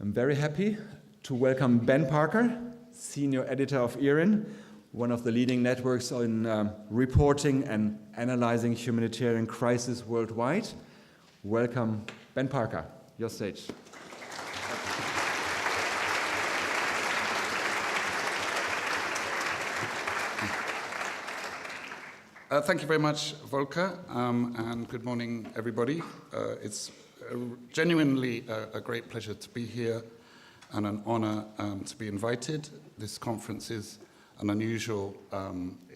I'm very happy to welcome Ben Parker, Senior Editor of ERIN, one of the leading networks in reporting and analyzing humanitarian crises worldwide. Welcome, Ben Parker. Your stage. Thank you very much, Volker, and good morning, everybody. It's genuinely a great pleasure to be here and an honor to be invited. This conference is an unusual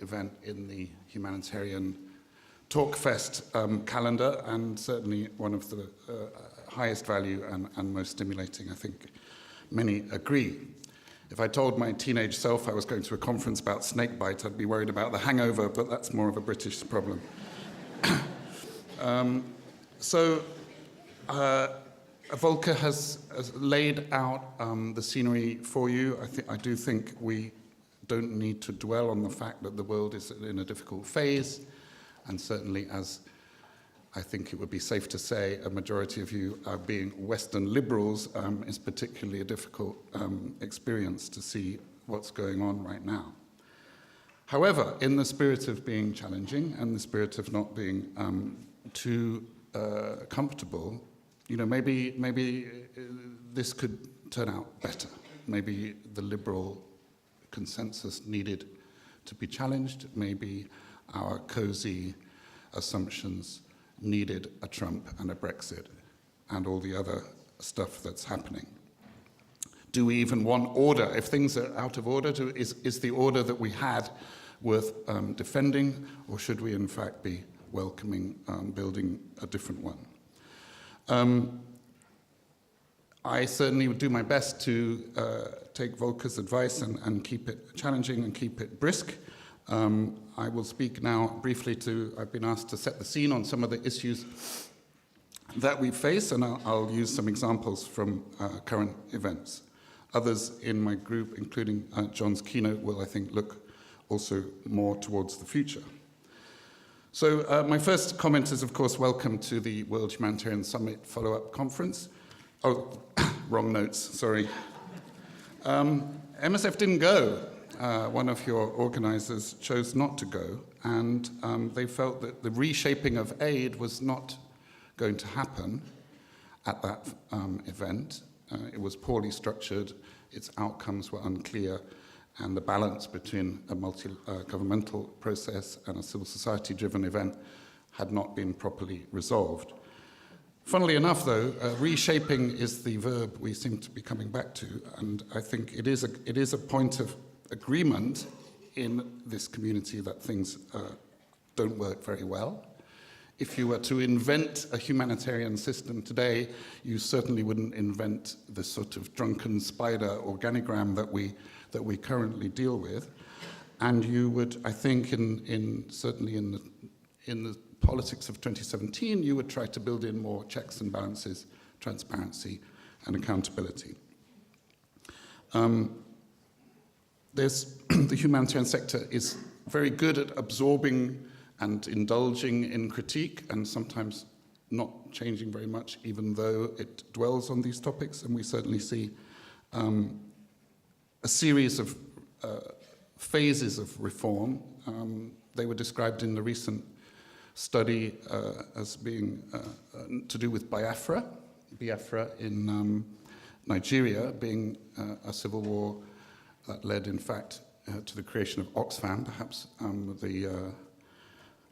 event in the humanitarian Talkfest calendar, and certainly one of the highest value and most stimulating, I think many agree. If I told my teenage self I was going to a conference about snakebite, I'd be worried about the hangover, but that's more of a British problem. Volker has laid out the scenery for you. I do think we don't need to dwell on the fact that the world is in a difficult phase, and certainly, as I think it would be safe to say, a majority of you being Western liberals, is particularly a difficult experience to see what's going on right now. However, in the spirit of being challenging and the spirit of not being too comfortable, you know, maybe this could turn out better. Maybe the liberal consensus needed to be challenged. Maybe our cozy assumptions needed a Trump and a Brexit and all the other stuff that's happening. Do we even want order? If things are out of order, is the order that we had worth defending, or should we in fact be welcoming building a different one? I certainly would do my best to take Volker's advice and keep it challenging and keep it brisk. I will speak now briefly I've been asked to set the scene on some of the issues that we face, and I'll use some examples from current events. Others in my group, including John's keynote, will, I think, look also more towards the future. So my first comment is, of course, welcome to the World Humanitarian Summit Follow-Up Conference. Oh, wrong notes, sorry. MSF didn't go. One of your organizers chose not to go, and they felt that the reshaping of aid was not going to happen at that event. It was poorly structured, its outcomes were unclear, and the balance between a multi-governmental process and a civil society-driven event had not been properly resolved. Funnily enough, though, reshaping is the verb we seem to be coming back to, and I think it is a point of agreement in this community that things don't work very well. If you were to invent a humanitarian system today, you certainly wouldn't invent the sort of drunken spider organigram that we currently deal with. And you would, I think, certainly in the politics of 2017, you would try to build in more checks and balances, transparency, and accountability. The humanitarian sector is very good at absorbing and indulging in critique, and sometimes not changing very much, even though it dwells on these topics. And we certainly see a series of phases of reform. They were described in the recent study as being to do with Biafra in Nigeria being a civil war that led, in fact, to the creation of Oxfam, perhaps the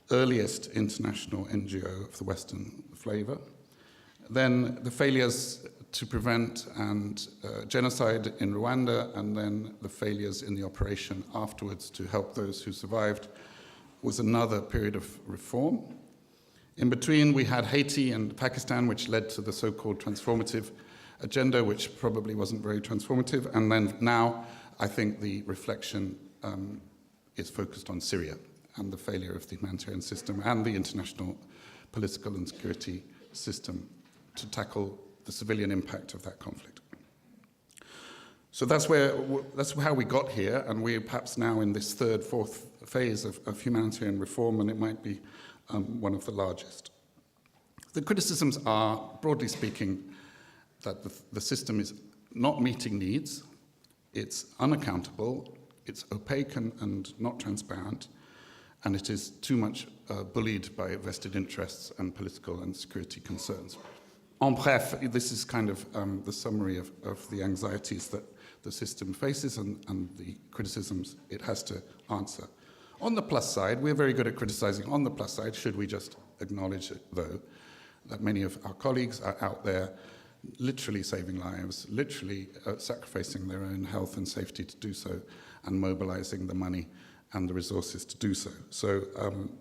earliest international NGO of the Western flavor. Then the failures to prevent genocide in Rwanda, and then the failures in the operation afterwards to help those who survived was another period of reform. In between, we had Haiti and Pakistan, which led to the so-called transformative agenda, which probably wasn't very transformative. And then now, I think the reflection is focused on Syria and the failure of the humanitarian system and the international political and security system to tackle the civilian impact of that conflict. So that's how we got here, and we're perhaps now in this third, fourth phase of humanitarian reform, and it might be one of the largest. The criticisms are, broadly speaking, that the system is not meeting needs, it's unaccountable, it's opaque and not transparent, and it is too much bullied by vested interests and political and security concerns. En bref, this is kind of the summary of the anxieties that the system faces and the criticisms it has to answer. On the plus side, we're very good at criticizing. On the plus side, should we just acknowledge, though, that many of our colleagues are out there literally saving lives, literally sacrificing their own health and safety to do so, and mobilizing the money and the resources to do so. So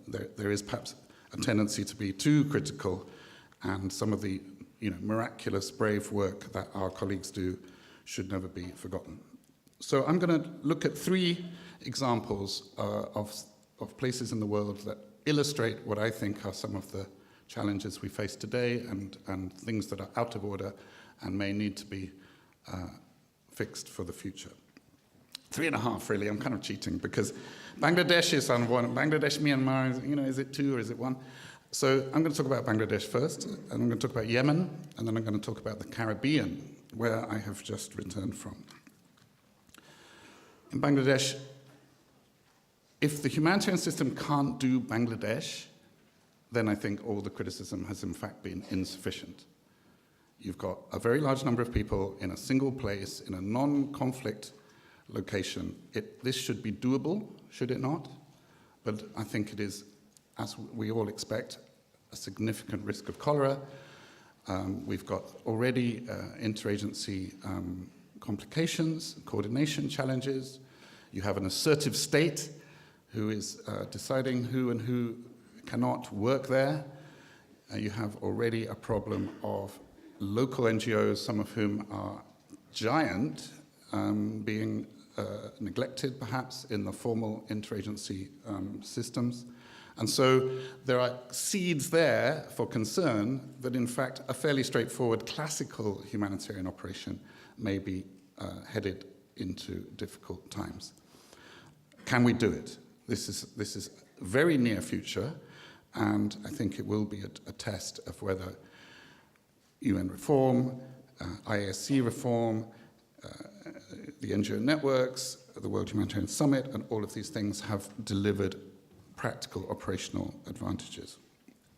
there is perhaps a tendency to be too critical, and some of the miraculous, brave work that our colleagues do should never be forgotten. So I'm going to look at 3 examples of places in the world that illustrate what I think are some of the challenges we face today and things that are out of order and may need to be fixed for the future. 3.5, really. I'm kind of cheating because Bangladesh is on 1. Bangladesh, Myanmar, is it 2 or is it 1? So I'm going to talk about Bangladesh first, and I'm going to talk about Yemen, and then I'm going to talk about the Caribbean, where I have just returned from. In Bangladesh, if the humanitarian system can't do Bangladesh, then I think all the criticism has in fact been insufficient. You've got a very large number of people in a single place, in a non-conflict location. This should be doable, should it not? But I think it is, as we all expect, a significant risk of cholera. We've got already interagency complications, coordination challenges. You have an assertive state who is deciding who and who cannot work there. You have already a problem of local NGOs, some of whom are giant, being neglected perhaps in the formal interagency systems. And so there are seeds there for concern that in fact a fairly straightforward classical humanitarian operation may be headed into difficult times. Can we do it? This is very near future, and I think it will be a test of whether UN reform, IASC reform, the NGO networks, the World Humanitarian Summit, and all of these things have delivered practical operational advantages.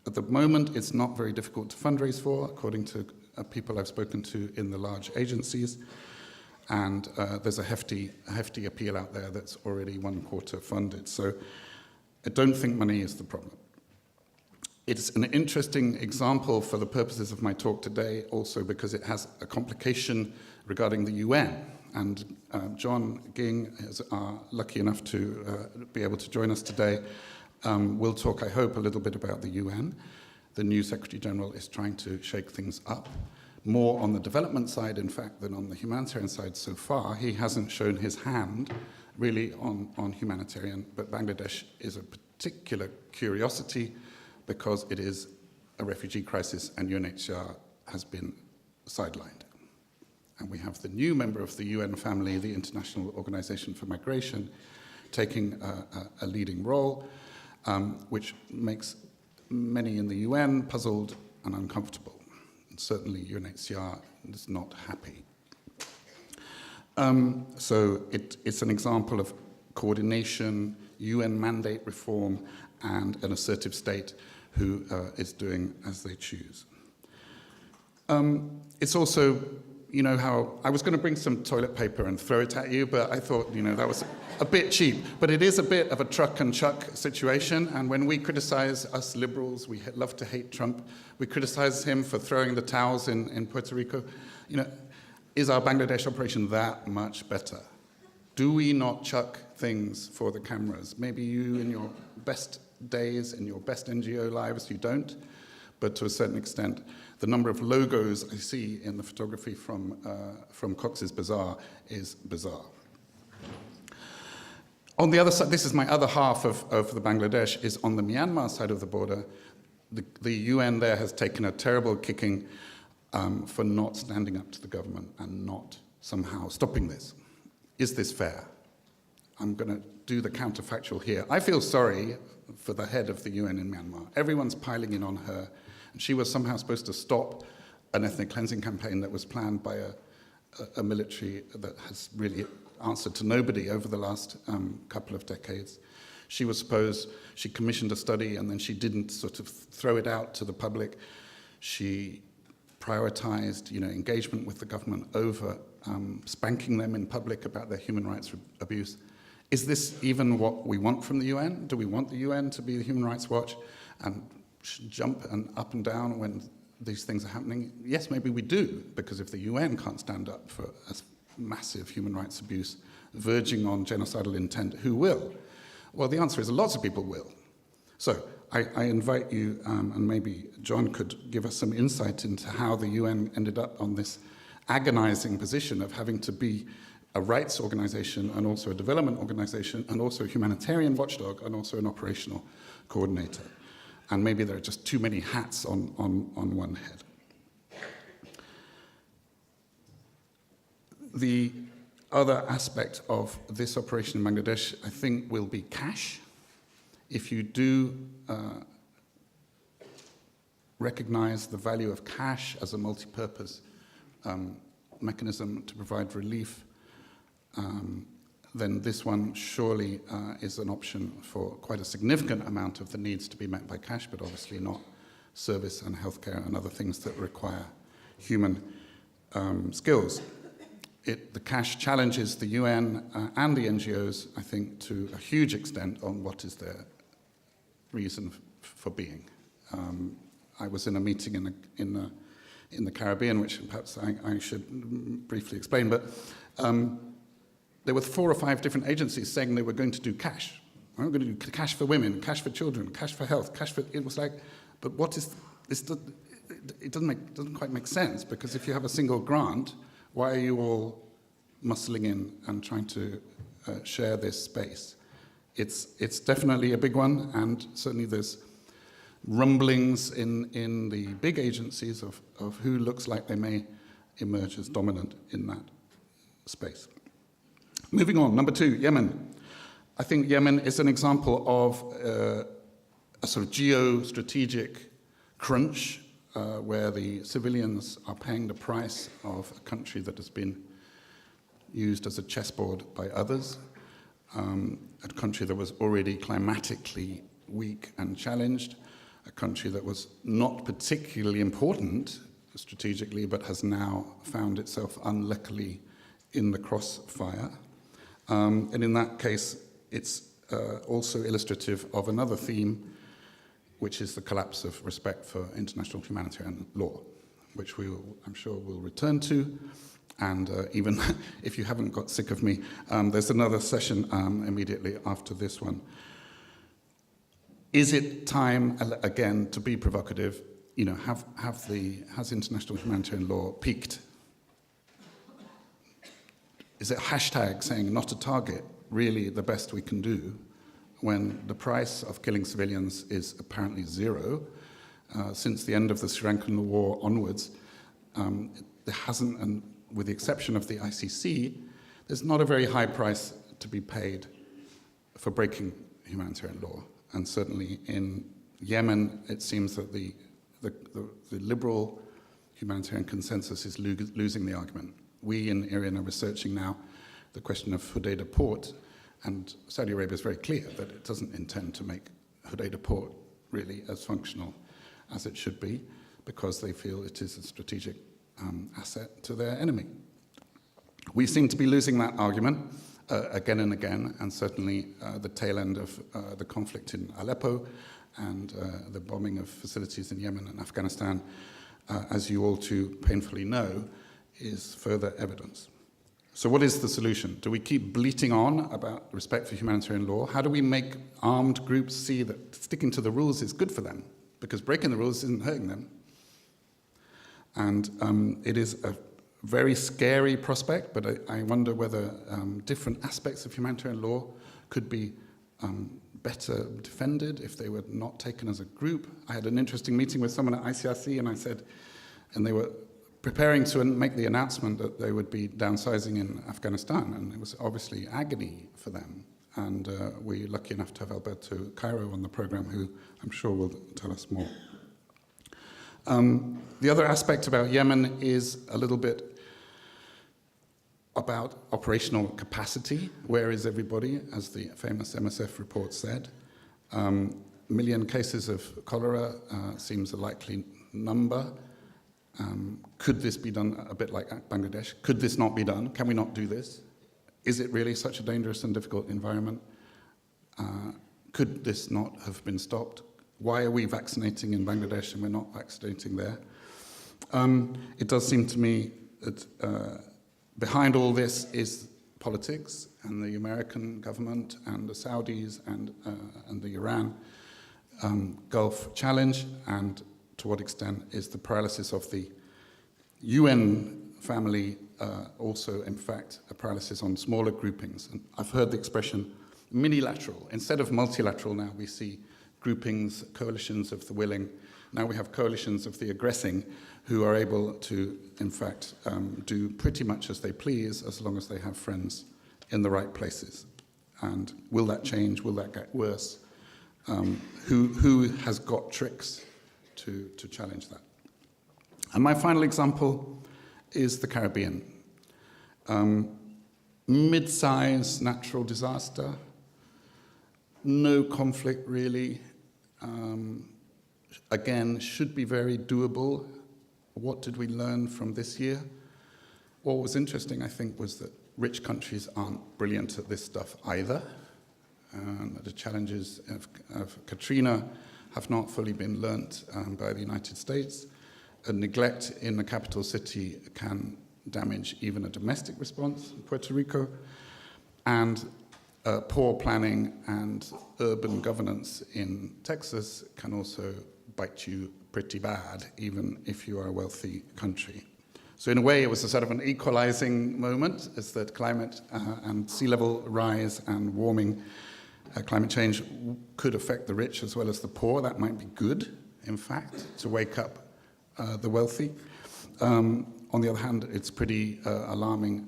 At the moment, it's not very difficult to fundraise for, according to people I've spoken to in the large agencies, and there's a hefty appeal out there that's already 1/4 funded. So I don't think money is the problem. It's an interesting example for the purposes of my talk today, also because it has a complication regarding the UN. And John Ging is lucky enough to be able to join us today. We'll talk, I hope, a little bit about the UN. The new Secretary General is trying to shake things up, more on the development side, in fact, than on the humanitarian side so far. He hasn't shown his hand, really, on humanitarian, but Bangladesh is a particular curiosity because it is a refugee crisis and UNHCR has been sidelined. And we have the new member of the UN family, the International Organization for Migration, taking a leading role, which makes many in the UN puzzled and uncomfortable. And certainly UNHCR is not happy. So it's an example of coordination, UN mandate reform, and an assertive state who is doing as they choose. It's also, you know how I was going to bring some toilet paper and throw it at you, but I thought, that was a bit cheap. But it is a bit of a truck and chuck situation, and when we criticize, us liberals, we love to hate Trump, we criticize him for throwing the towels in Puerto Rico. Is our Bangladesh operation that much better? Do we not chuck things for the cameras? Maybe you, in your best days, in your best NGO lives, you don't, but to a certain extent, the number of logos I see in the photography from Cox's Bazar is bizarre. On the other side, this is my other half of the Bangladesh, is on the Myanmar side of the border. The UN there has taken a terrible kicking for not standing up to the government and not somehow stopping this. Is this fair? I'm going to do the counterfactual here. I feel sorry for the head of the UN in Myanmar. Everyone's piling in on her. And she was somehow supposed to stop an ethnic cleansing campaign that was planned by a military that has really answered to nobody over the last couple of decades. She commissioned a study and then she didn't sort of throw it out to the public. She prioritized, engagement with the government over spanking them in public about their human rights abuse. Is this even what we want from the UN? Do we want the UN to be the Human Rights Watch and jump up and down when these things are happening? Yes, maybe we do, because if the UN can't stand up for a massive human rights abuse verging on genocidal intent, who will? Well, the answer is lots of people will. So I invite you, and maybe John could give us some insight into how the UN ended up on this agonizing position of having to be a rights organization and also a development organization and also a humanitarian watchdog and also an operational coordinator. And maybe there are just too many hats on one head. The other aspect of this operation in Bangladesh, I think, will be cash. If you do recognize the value of cash as a multi-purpose mechanism to provide relief, then this one surely is an option for quite a significant amount of the needs to be met by cash, but obviously not service and healthcare and other things that require human skills. The cash challenges the UN and the NGOs, I think, to a huge extent on what is their reason for being. I was in a meeting in the Caribbean, which perhaps I should briefly explain, but there were 4 or 5 different agencies saying they were going to do cash. We're going to do cash for women, cash for children, cash for health, cash for... It was like, but what is this? It doesn't quite make sense, because if you have a single grant, why are you all muscling in and trying to share this space? It's definitely a big one, and certainly there's rumblings in the big agencies of who looks like they may emerge as dominant in that space. Moving on, number 2, Yemen. I think Yemen is an example of a sort of geostrategic crunch where the civilians are paying the price of a country that has been used as a chessboard by others, a country that was already climatically weak and challenged, a country that was not particularly important strategically, but has now found itself unluckily in the crossfire. And in that case, it's also illustrative of another theme, which is the collapse of respect for international humanitarian law, which I'm sure we'll return to. And even if you haven't got sick of me, there's another session immediately after this one. Is it time, again, to be provocative? Has international humanitarian law peaked? Is it hashtag saying not a target really the best we can do when the price of killing civilians is apparently 0? Since the end of the Sri Lankan war onwards, there hasn't, and with the exception of the ICC, there's not a very high price to be paid for breaking humanitarian law. And certainly in Yemen, it seems that the liberal humanitarian consensus is losing the argument. We in IRIN are researching now the question of Hodeidah Port, and Saudi Arabia is very clear that it doesn't intend to make Hodeidah Port really as functional as it should be, because they feel it is a strategic asset to their enemy. We seem to be losing that argument again and again, and certainly the tail end of the conflict in Aleppo and the bombing of facilities in Yemen and Afghanistan, as you all too painfully know, is further evidence. So what is the solution? Do we keep bleating on about respect for humanitarian law? How do we make armed groups see that sticking to the rules is good for them? Because breaking the rules isn't hurting them. And it is a very scary prospect, but I wonder whether different aspects of humanitarian law could be better defended if they were not taken as a group. I had an interesting meeting with someone at ICRC, and I said, and they were preparing to make the announcement that they would be downsizing in Afghanistan, and it was obviously agony for them. And we're lucky enough to have Alberto Cairo on the program, who I'm sure will tell us more. The other aspect about Yemen is a little bit about operational capacity. Where is everybody, as the famous MSF report said? A million cases of cholera seems a likely number. Could this be done a bit like Bangladesh? Could this not be done? Can we not do this? Is it really such a dangerous and difficult environment? Could this not have been stopped? Why are we vaccinating in Bangladesh and we're not vaccinating there? It does seem to me that behind all this is politics and the American government and the Saudis and the Iran Gulf challenge, and to what extent is the paralysis of the UN family also, in fact, a paralysis on smaller groupings. And I've heard the expression minilateral. Instead of multilateral now, we see groupings, coalitions of the willing. Now we have coalitions of the aggressing who are able to, in fact, do pretty much as they please as long as they have friends in the right places. And will that change? Will that get worse? Who has got tricks to challenge that? And my final example is the Caribbean. Mid-size natural disaster, no conflict really. Again, should be very doable. What did we learn from this year? What was interesting, I think, was that rich countries aren't brilliant at this stuff either. The challenges of Katrina have not fully been learnt by the United States. A neglect in the capital city can damage even a domestic response in Puerto Rico. And poor planning and urban governance in Texas can also bite you pretty bad, even if you are a wealthy country. So in a way, it was a sort of an equalizing moment, is that climate and sea level rise and warming, climate change could affect the rich as well as the poor. That might be good, in fact, to wake up the wealthy. On the other hand, it's pretty alarming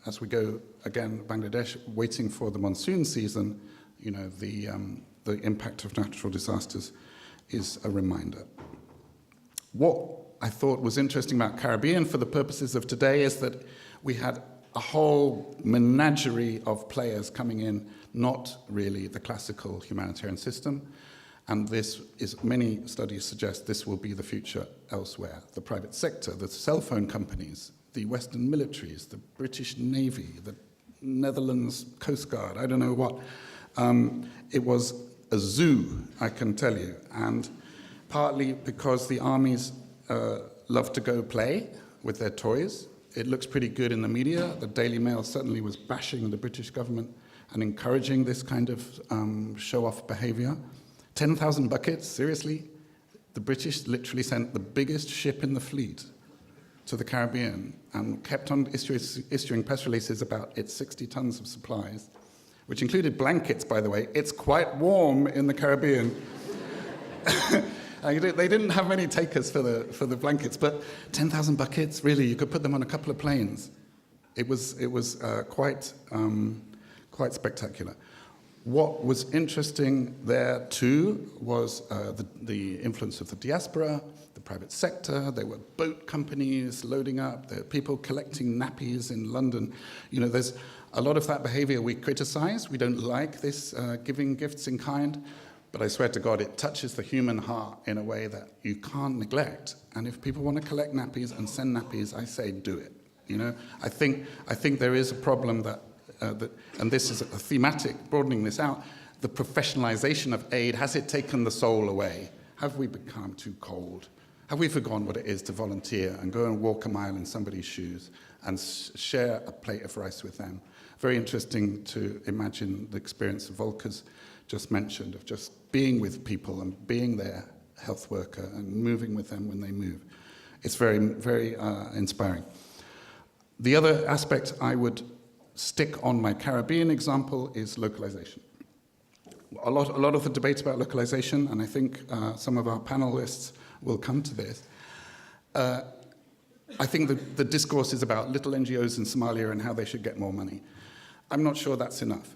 as we go, again, Bangladesh, waiting for the monsoon season. You know, the impact of natural disasters is a reminder. What I thought was interesting about Caribbean for the purposes of today is that we had a whole menagerie of players coming in, not really the classical humanitarian system. And this is, many studies suggest this will be the future elsewhere. The private sector, the cell phone companies, the Western militaries, the British Navy, the Netherlands Coast Guard, I don't know what. It was a zoo, I can tell you. And partly because the armies love to go play with their toys. It looks pretty good in the media. The Daily Mail certainly was bashing the British government and encouraging this kind of show-off behavior. 10,000 buckets, seriously? The British literally sent the biggest ship in the fleet to the Caribbean and kept on issuing press releases about its 60 tons of supplies, which included blankets, by the way. It's quite warm in the Caribbean. They didn't have many takers for the blankets, but 10,000 buckets, really, you could put them on a couple of planes. It was quite spectacular. What was interesting there too was the influence of the diaspora, the private sector. There were boat companies loading up. There were people collecting nappies in London. You know, there's a lot of that behavior we criticize. We don't like this giving gifts in kind. But I swear to God, it touches the human heart in a way that you can't neglect. And if people want to collect nappies and send nappies, I say do it. You know, I think there is a problem that, and this is a thematic, broadening this out, the professionalization of aid, has it taken the soul away? Have we become too cold? Have we forgotten what it is to volunteer and go and walk a mile in somebody's shoes and share a plate of rice with them? Very interesting to imagine the experience of Volker's just mentioned, of just being with people and being their health worker and moving with them when they move. It's very, very inspiring. The other aspect I would stick on my Caribbean example is localization. A lot of the debate about localization, and I think some of our panelists will come to this, I think the discourse is about little NGOs in Somalia and how they should get more money. I'm not sure that's enough.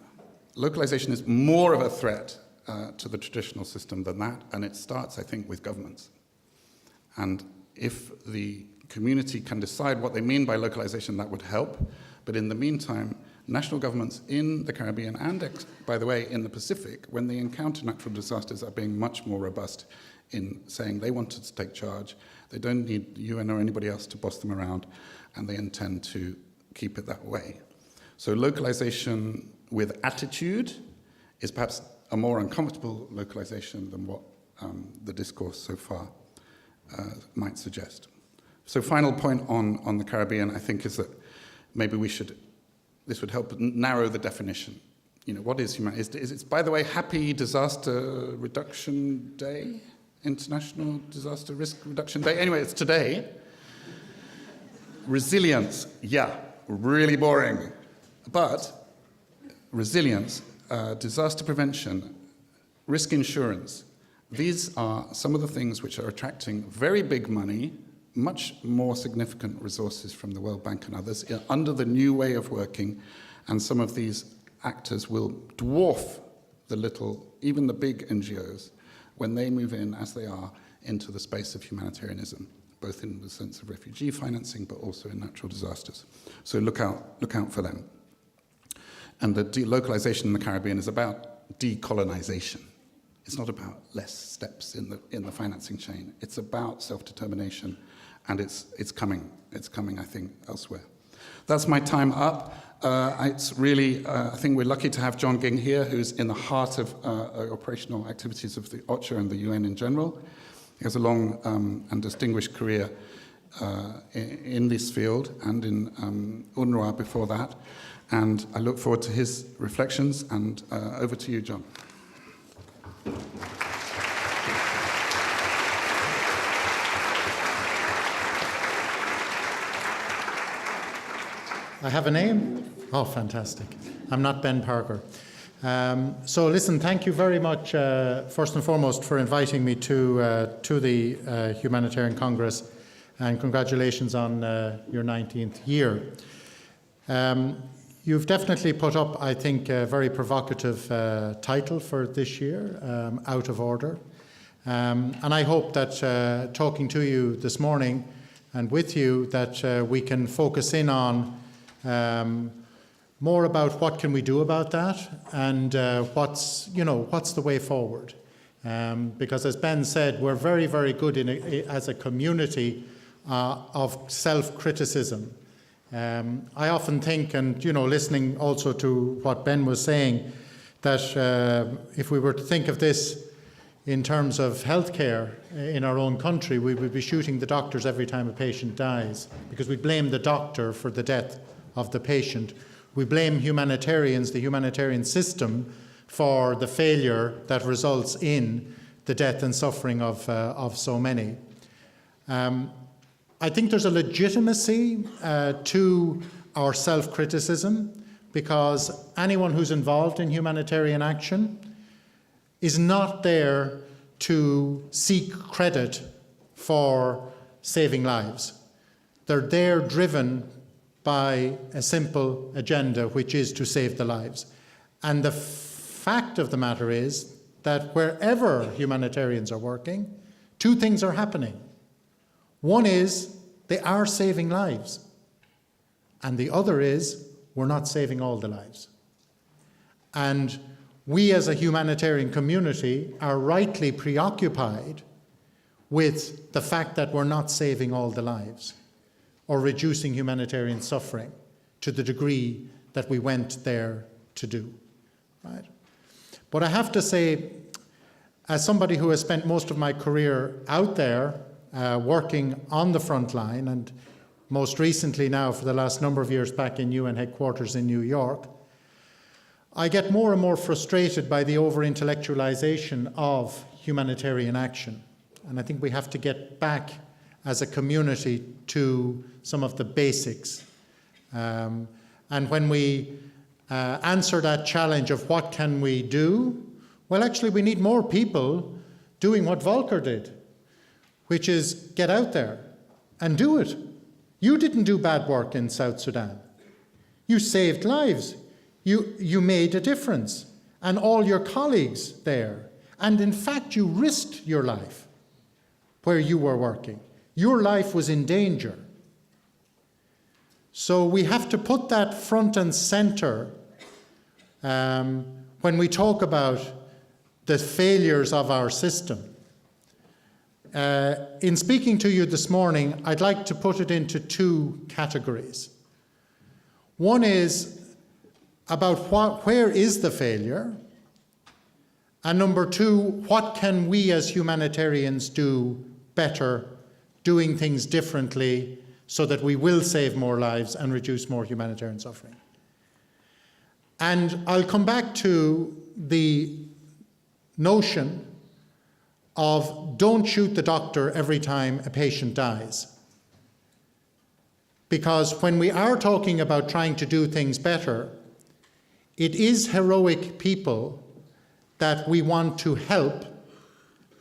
Localization is more of a threat to the traditional system than that, and it starts, I think, with governments. And If the community can decide what they mean by localization, that would help. But in the meantime, national governments in the Caribbean and, by the way, in the Pacific, when they encounter natural disasters, are being much more robust in saying they want to take charge. They don't need the UN or anybody else to boss them around, and they intend to keep it that way. So localization with attitude is perhaps a more uncomfortable localization than what the discourse so far might suggest. So final point on the Caribbean, I think, is that maybe this would help narrow the definition. What is humanity? Is it, by the way, Happy Disaster Reduction Day? International Disaster Risk Reduction Day? Anyway, it's today. Resilience, yeah, really boring. But resilience, disaster prevention, risk insurance, these are some of the things which are attracting very big money, much more significant resources from the World Bank and others under the new way of working, and some of these actors will dwarf even the big NGOs when they move in, as they are, into the space of humanitarianism, both in the sense of refugee financing, but also in natural disasters. So look out for them. And the delocalization in the Caribbean is about decolonization. It's not about less steps in the financing chain. It's about self-determination, and it's coming. It's coming, I think, elsewhere. That's my time up. It's really, I think we're lucky to have John Ging here, who's in the heart of operational activities of the OCHA and the UN in general. He has a long and distinguished career in this field and in UNRWA before that. And I look forward to his reflections. And over to you, John. I have a name? Oh, fantastic. I'm not Ben Parker. So listen, thank you very much, first and foremost, for inviting me to the Humanitarian Congress, and congratulations on your 19th year. You've definitely put up, I think, a very provocative title for this year, Out of Order. And I hope that talking to you this morning and with you, that we can focus in on more about what can we do about that, and what's the way forward. Because as Ben said, we're very, very good as a community of self-criticism. I often think, and listening also to what Ben was saying, that if we were to think of this in terms of healthcare in our own country, we would be shooting the doctors every time a patient dies, because we blame the doctor for the death of the patient. We blame humanitarians, the humanitarian system, for the failure that results in the death and suffering of so many. I think there's a legitimacy to our self-criticism, because anyone who's involved in humanitarian action is not there to seek credit for saving lives. They're there driven by a simple agenda, which is to save the lives. And the fact of the matter is that wherever humanitarians are working, two things are happening. One is they are saving lives, and the other is we're not saving all the lives. And we as a humanitarian community are rightly preoccupied with the fact that we're not saving all the lives, or reducing humanitarian suffering to the degree that we went there to do. Right? But I have to say, as somebody who has spent most of my career out there working on the front line, and most recently now for the last number of years back in UN headquarters in New York, I get more and more frustrated by the over-intellectualization of humanitarian action. And I think we have to get back as a community to some of the basics. And when we answer that challenge of what can we do, well, actually we need more people doing what Volker did, which is get out there and do it. You didn't do bad work in South Sudan. You saved lives. You made a difference, and all your colleagues there. And in fact, you risked your life where you were working. Your life was in danger. So we have to put that front and center when we talk about the failures of our system. In speaking to you this morning, I'd like to put it into two categories. One is about where is the failure? And number two, what can we as humanitarians do better, doing things differently, so that we will save more lives and reduce more humanitarian suffering? And I'll come back to the notion of don't shoot the doctor every time a patient dies. Because when we are talking about trying to do things better, it is heroic people that we want to help,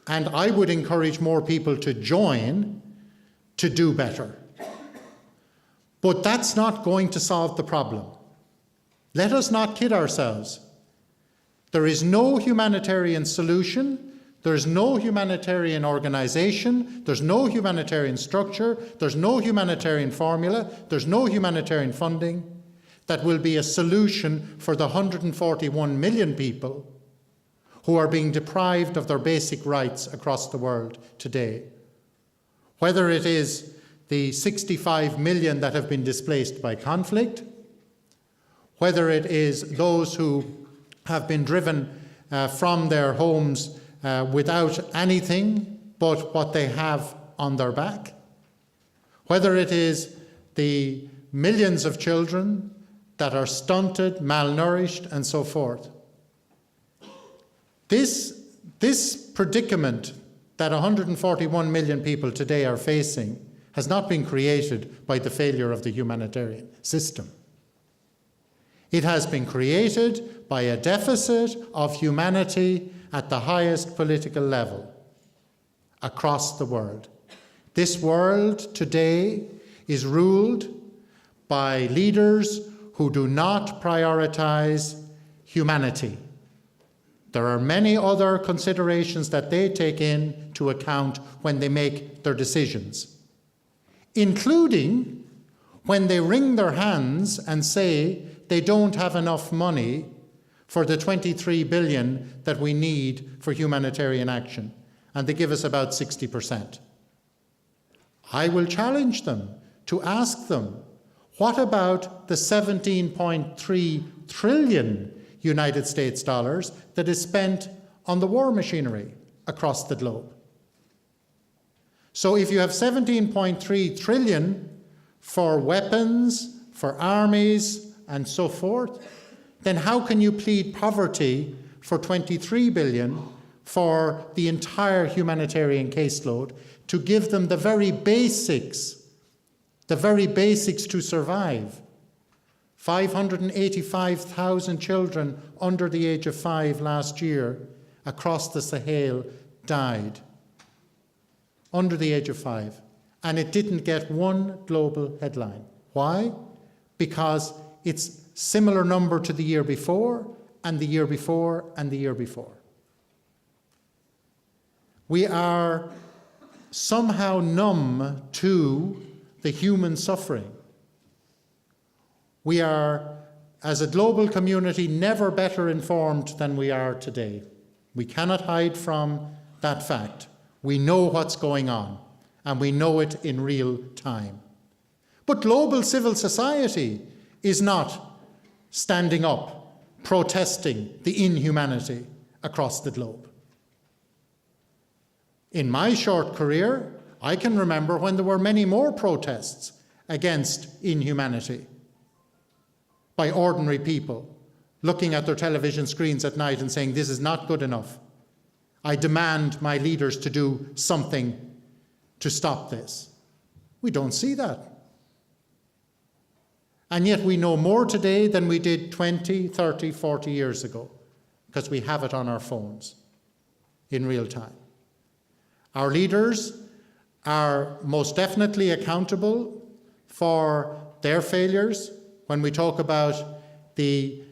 and I would encourage more people to join to do better. But that's not going to solve the problem. Let us not kid ourselves. There is no humanitarian solution, there's no humanitarian organization, there's no humanitarian structure, there's no humanitarian formula, there's no humanitarian funding that will be a solution for the 141 million people who are being deprived of their basic rights across the world today. Whether it is the 65 million that have been displaced by conflict, whether it is those who have been driven from their homes without anything but what they have on their back, whether it is the millions of children that are stunted, malnourished, and so forth. This predicament that 141 million people today are facing has not been created by the failure of the humanitarian system. It has been created by a deficit of humanity at the highest political level across the world. This world today is ruled by leaders who do not prioritize humanity. There are many other considerations that they take into account when they make their decisions, including when they wring their hands and say they don't have enough money for the 23 billion that we need for humanitarian action, and they give us about 60%. I will challenge them to ask them, what about the 17.3 trillion United States dollars that is spent on the war machinery across the globe? So if you have 17.3 trillion for weapons, for armies, and so forth, then how can you plead poverty for 23 billion for the entire humanitarian caseload to give them the very basics to survive? 585,000 children under the age of 5 last year across the Sahel died under the age of 5, and it didn't get one global headline. Why? Because it's similar number to the year before, and the year before, and the year before. We are somehow numb to the human suffering. We are, as a global community, never better informed than we are today. We cannot hide from that fact. We know what's going on, and we know it in real time. But global civil society is not standing up, protesting the inhumanity across the globe. In my short career, I can remember when there were many more protests against inhumanity by ordinary people looking at their television screens at night and saying, this is not good enough. I demand my leaders to do something to stop this. We don't see that. And yet we know more today than we did 20, 30, 40 years ago, because we have it on our phones in real time. Our leaders are most definitely accountable for their failures when we talk about the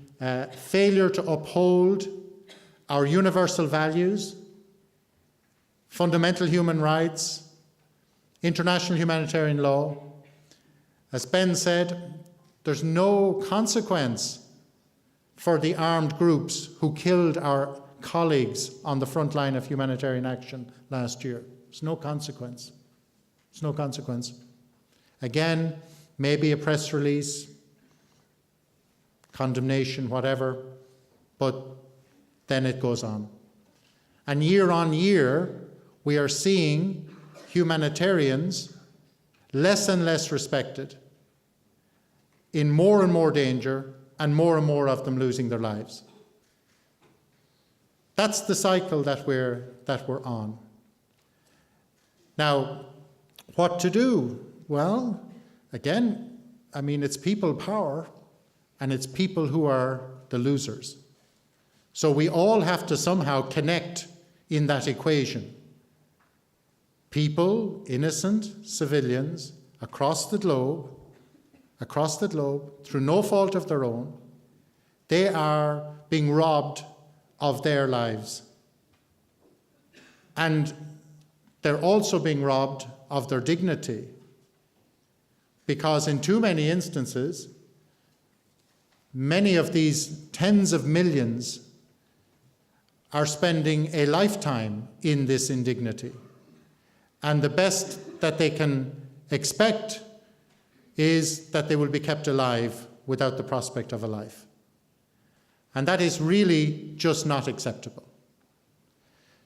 failure to uphold our universal values, fundamental human rights, international humanitarian law. As Ben said, there's no consequence for the armed groups who killed our colleagues on the front line of humanitarian action last year. There's no consequence. There's no consequence. Again, maybe a press release, condemnation, whatever, but then it goes on. And year on year, we are seeing humanitarians less and less respected, in more and more danger, and more of them losing their lives. That's the cycle that we're on. Now, what to do? Well, again, I mean, it's people power, and it's people who are the losers. So we all have to somehow connect in that equation. People, innocent civilians, across the globe, through no fault of their own, they are being robbed of their lives. And they're also being robbed of their dignity, because in too many instances, many of these tens of millions are spending a lifetime in this indignity. And the best that they can expect is that they will be kept alive without the prospect of a life. And that is really just not acceptable.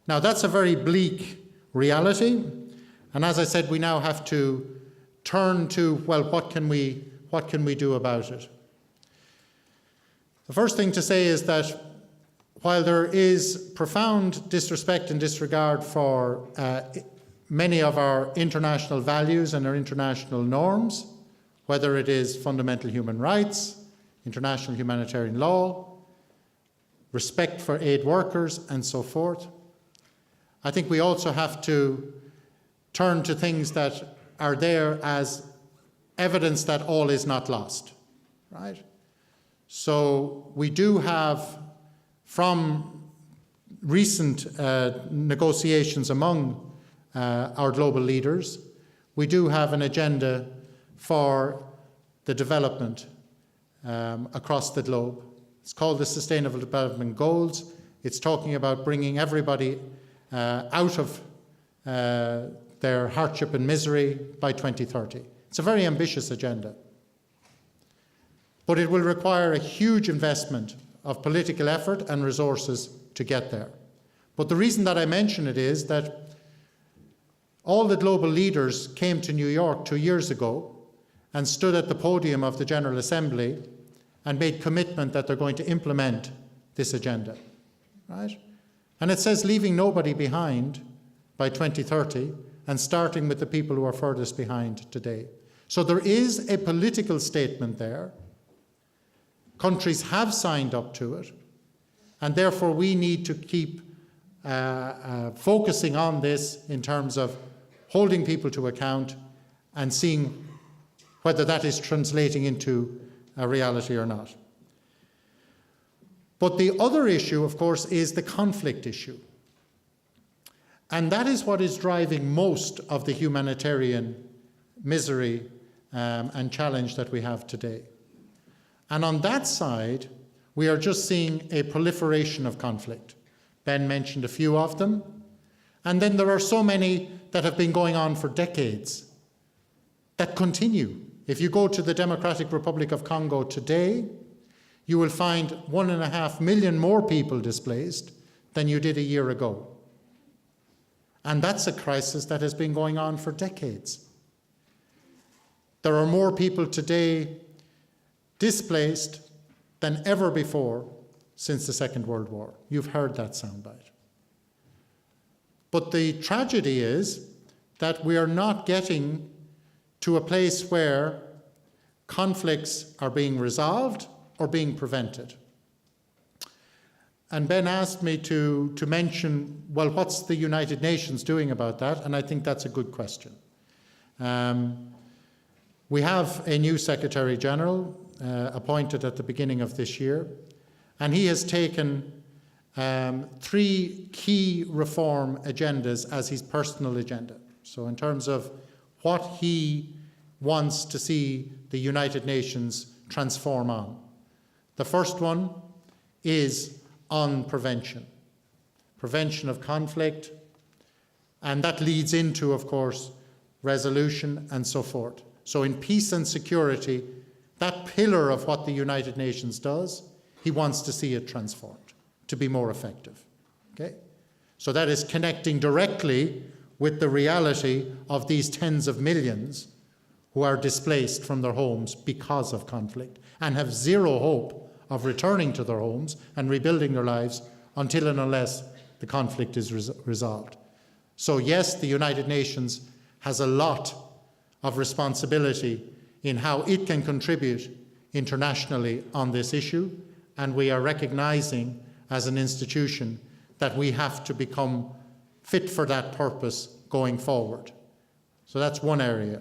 Now, that's a very bleak reality. And as I said, we now have to turn to, well, what can we do about it? The first thing to say is that while there is profound disrespect and disregard for many of our international values and our international norms, whether it is fundamental human rights, international humanitarian law, respect for aid workers, and so forth, I think we also have to turn to things that are there as evidence that all is not lost, right? So we do have, from recent negotiations among our global leaders, we do have an agenda for the development across the globe. It's called the Sustainable Development Goals. It's talking about bringing everybody out of their hardship and misery by 2030. It's a very ambitious agenda. But it will require a huge investment of political effort and resources to get there. But the reason that I mention it is that all the global leaders came to New York 2 years ago and stood at the podium of the General Assembly and made commitment that they're going to implement this agenda, right? And it says leaving nobody behind by 2030 and starting with the people who are furthest behind today. So there is a political statement there. Countries have signed up to it, and therefore we need to keep focusing on this in terms of holding people to account and seeing whether that is translating into a reality or not. But the other issue, of course, is the conflict issue. And that is what is driving most of the humanitarian misery and challenge that we have today. And on that side, we are just seeing a proliferation of conflict. Ben mentioned a few of them. And then there are so many that have been going on for decades that continue. If you go to the Democratic Republic of Congo today, you will find 1.5 million more people displaced than you did a year ago. And that's a crisis that has been going on for decades. There are more people today displaced than ever before since the Second World War. You've heard that soundbite. But the tragedy is that we are not getting to a place where conflicts are being resolved or being prevented. And Ben asked me to mention, well, what's the United Nations doing about that? And I think that's a good question. We have a new Secretary General appointed at the beginning of this year, and he has taken 3 key reform agendas as his personal agenda. So in terms of what he wants to see the United Nations transform on. The first one is on prevention of conflict, and that leads into, of course, resolution and so forth. So in peace and security, that pillar of what the United Nations does, he wants to see it transformed to be more effective. Okay? So that is connecting directly with the reality of these tens of millions who are displaced from their homes because of conflict and have zero hope of returning to their homes and rebuilding their lives until and unless the conflict is resolved. So yes, the United Nations has a lot of responsibility in how it can contribute internationally on this issue, and we are recognizing as an institution that we have to become fit for that purpose going forward. So that's one area.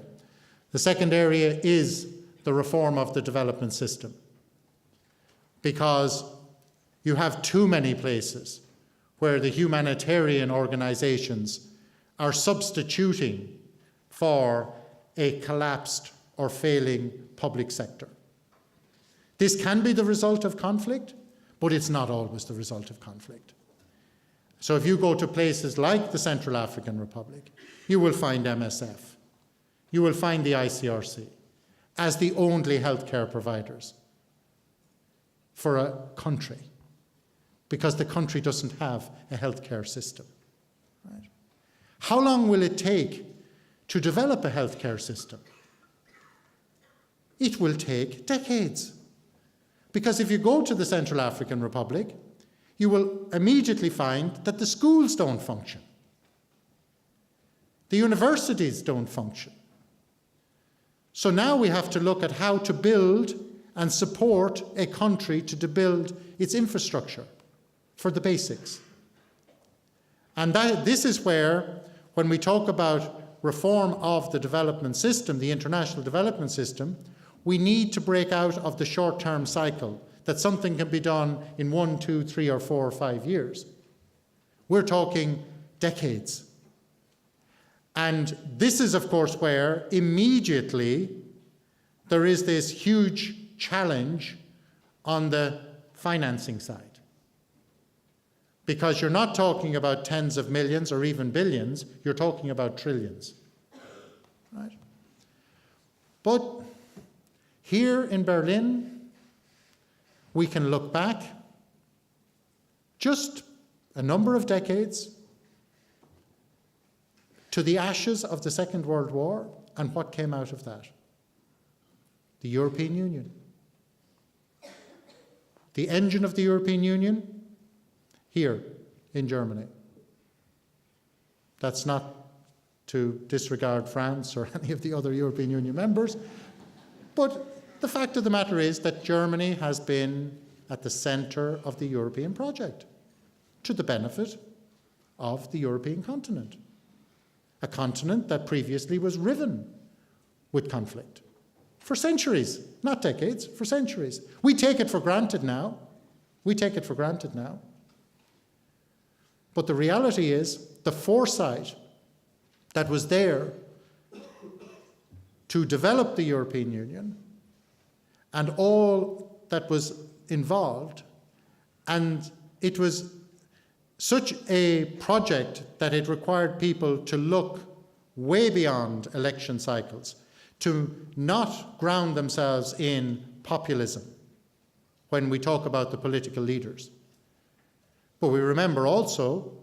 The second area is the reform of the development system, because you have too many places where the humanitarian organizations are substituting for a collapsed or failing public sector. This can be the result of conflict, but it's not always the result of conflict. So if you go to places like the Central African Republic, you will find MSF, you will find the ICRC as the only healthcare providers for a country, because the country doesn't have a healthcare system. Right? How long will it take to develop a healthcare system? It will take decades. Because if you go to the Central African Republic, you will immediately find that the schools don't function. The universities don't function. So now we have to look at how to build and support a country to build its infrastructure for the basics. And this is where, when we talk about reform of the development system, the international development system, we need to break out of the short-term cycle that something can be done in 1, 2, 3, or 4 or 5 years. We're talking decades. And this is, of course, where immediately there is this huge challenge on the financing side. Because you're not talking about tens of millions or even billions, you're talking about trillions. Right? But here in Berlin, we can look back just a number of decades to the ashes of the Second World War and what came out of that. The European Union. The engine of the European Union, here in Germany. That's not to disregard France or any of the other European Union members, but the fact of the matter is that Germany has been at the centre of the European project to the benefit of the European continent, a continent that previously was riven with conflict for centuries, not decades, for centuries. We take it for granted now. But the reality is the foresight that was there to develop the European Union and all that was involved, and it was such a project that it required people to look way beyond election cycles, to not ground themselves in populism when we talk about the political leaders. But we remember also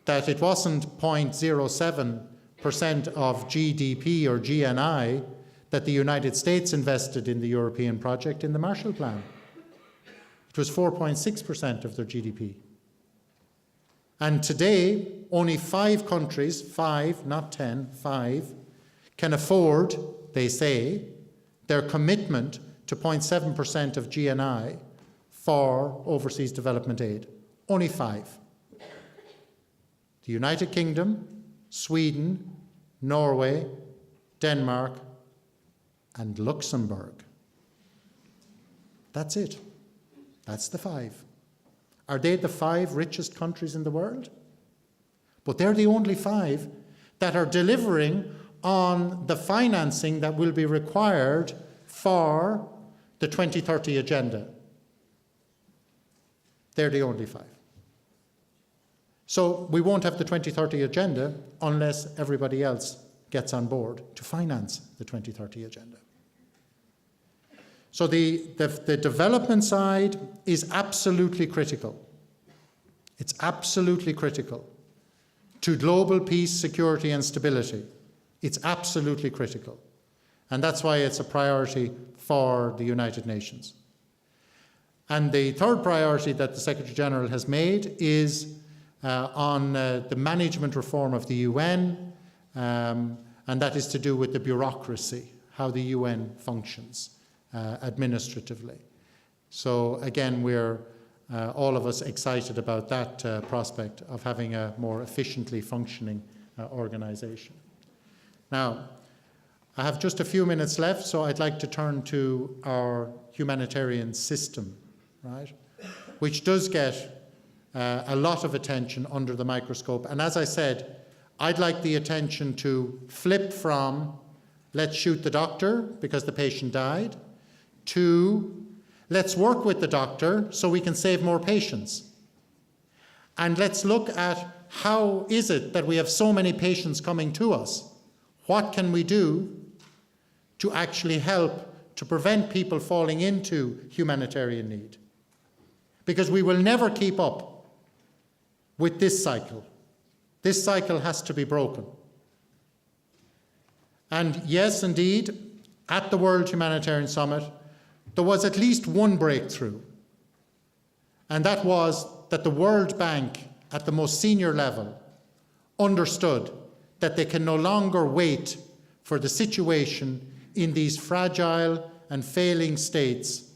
that it wasn't 0.07% of GDP or GNI that the United States invested in the European project in the Marshall Plan. It was 4.6% of their GDP. And today, only 5 countries, 5, not 10, 5, can afford, they say, their commitment to 0.7% of GNI for overseas development aid. Only 5. The United Kingdom, Sweden, Norway, Denmark, and Luxembourg. That's it. That's the 5. Are they the 5 richest countries in the world? But they're the only 5 that are delivering on the financing that will be required for the 2030 agenda. They're the only 5. So we won't have the 2030 agenda unless everybody else gets on board to finance the 2030 agenda. So the development side is absolutely critical. It's absolutely critical to global peace, security, and stability. It's absolutely critical. And that's why it's a priority for the United Nations. And the third priority that the Secretary General has made is on the management reform of the UN, and that is to do with the bureaucracy, how the UN functions administratively. So again, we're all of us excited about that prospect of having a more efficiently functioning organization. Now, I have just a few minutes left, so I'd like to turn to our humanitarian system, right, which does get a lot of attention under the microscope. And as I said, I'd like the attention to flip from let's shoot the doctor because the patient died to let's work with the doctor so we can save more patients. And let's look at how is it that we have so many patients coming to us? What can we do to actually help to prevent people falling into humanitarian need? Because we will never keep up with this cycle. This cycle has to be broken. And yes, indeed, at the World Humanitarian Summit, there was at least one breakthrough, and that was that the World Bank, at the most senior level, understood that they can no longer wait for the situation in these fragile and failing states,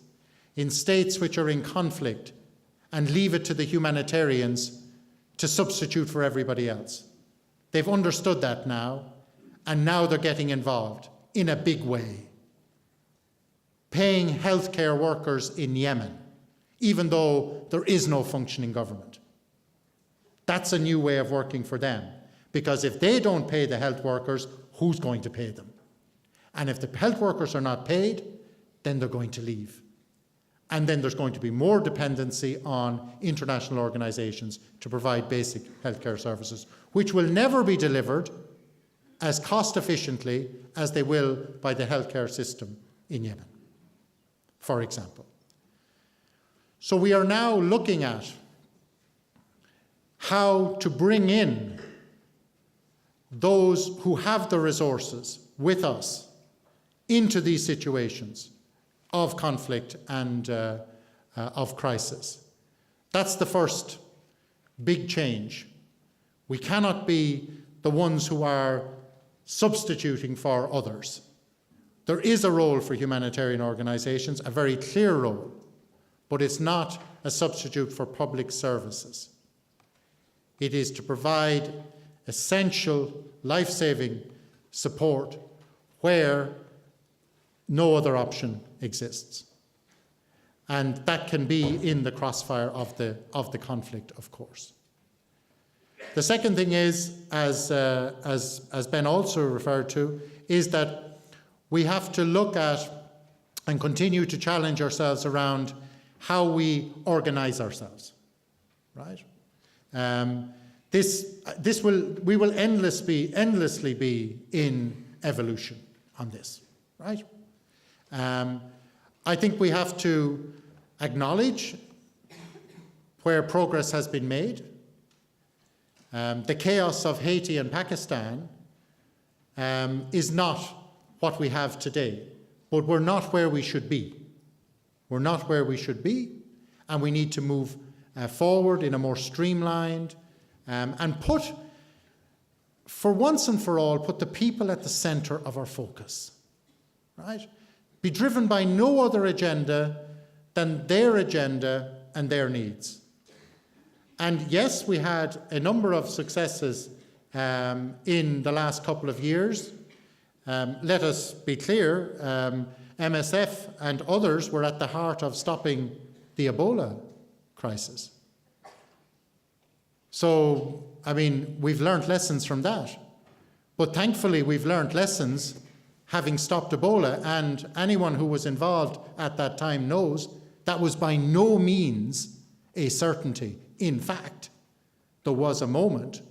in states which are in conflict, and leave it to the humanitarians to substitute for everybody else. They've understood that now, and now they're getting involved in a big way. Paying healthcare workers in Yemen, even though there is no functioning government. That's a new way of working for them, because if they don't pay the health workers, who's going to pay them? And if the health workers are not paid, then they're going to leave. And then there's going to be more dependency on international organizations to provide basic healthcare services, which will never be delivered as cost efficiently as they will by the healthcare system in Yemen, for example. So we are now looking at how to bring in those who have the resources with us into these situations of conflict and of crisis. That's the first big change. We cannot be the ones who are substituting for others. There is a role for humanitarian organizations, a very clear role, but it's not a substitute for public services. It is to provide essential life-saving support where no other option exists. And that can be in the crossfire of the conflict, of course. The second thing is, as Ben also referred to, is that we have to look at and continue to challenge ourselves around how we organize ourselves, right? We will endlessly be in evolution on this, right? I think we have to acknowledge where progress has been made. The chaos of Haiti and Pakistan is not what we have today, but we're not where we should be. We're not where we should be, and we need to move forward in a more streamlined and put, for once and for all, put the people at the center of our focus, right? Be driven by no other agenda than their agenda and their needs. And yes, we had a number of successes in the last couple of years. Let us be clear, MSF and others were at the heart of stopping the Ebola crisis. So, I mean, we've learned lessons from that. But thankfully, we've learned lessons having stopped Ebola, and anyone who was involved at that time knows that was by no means a certainty. In fact, there was a moments,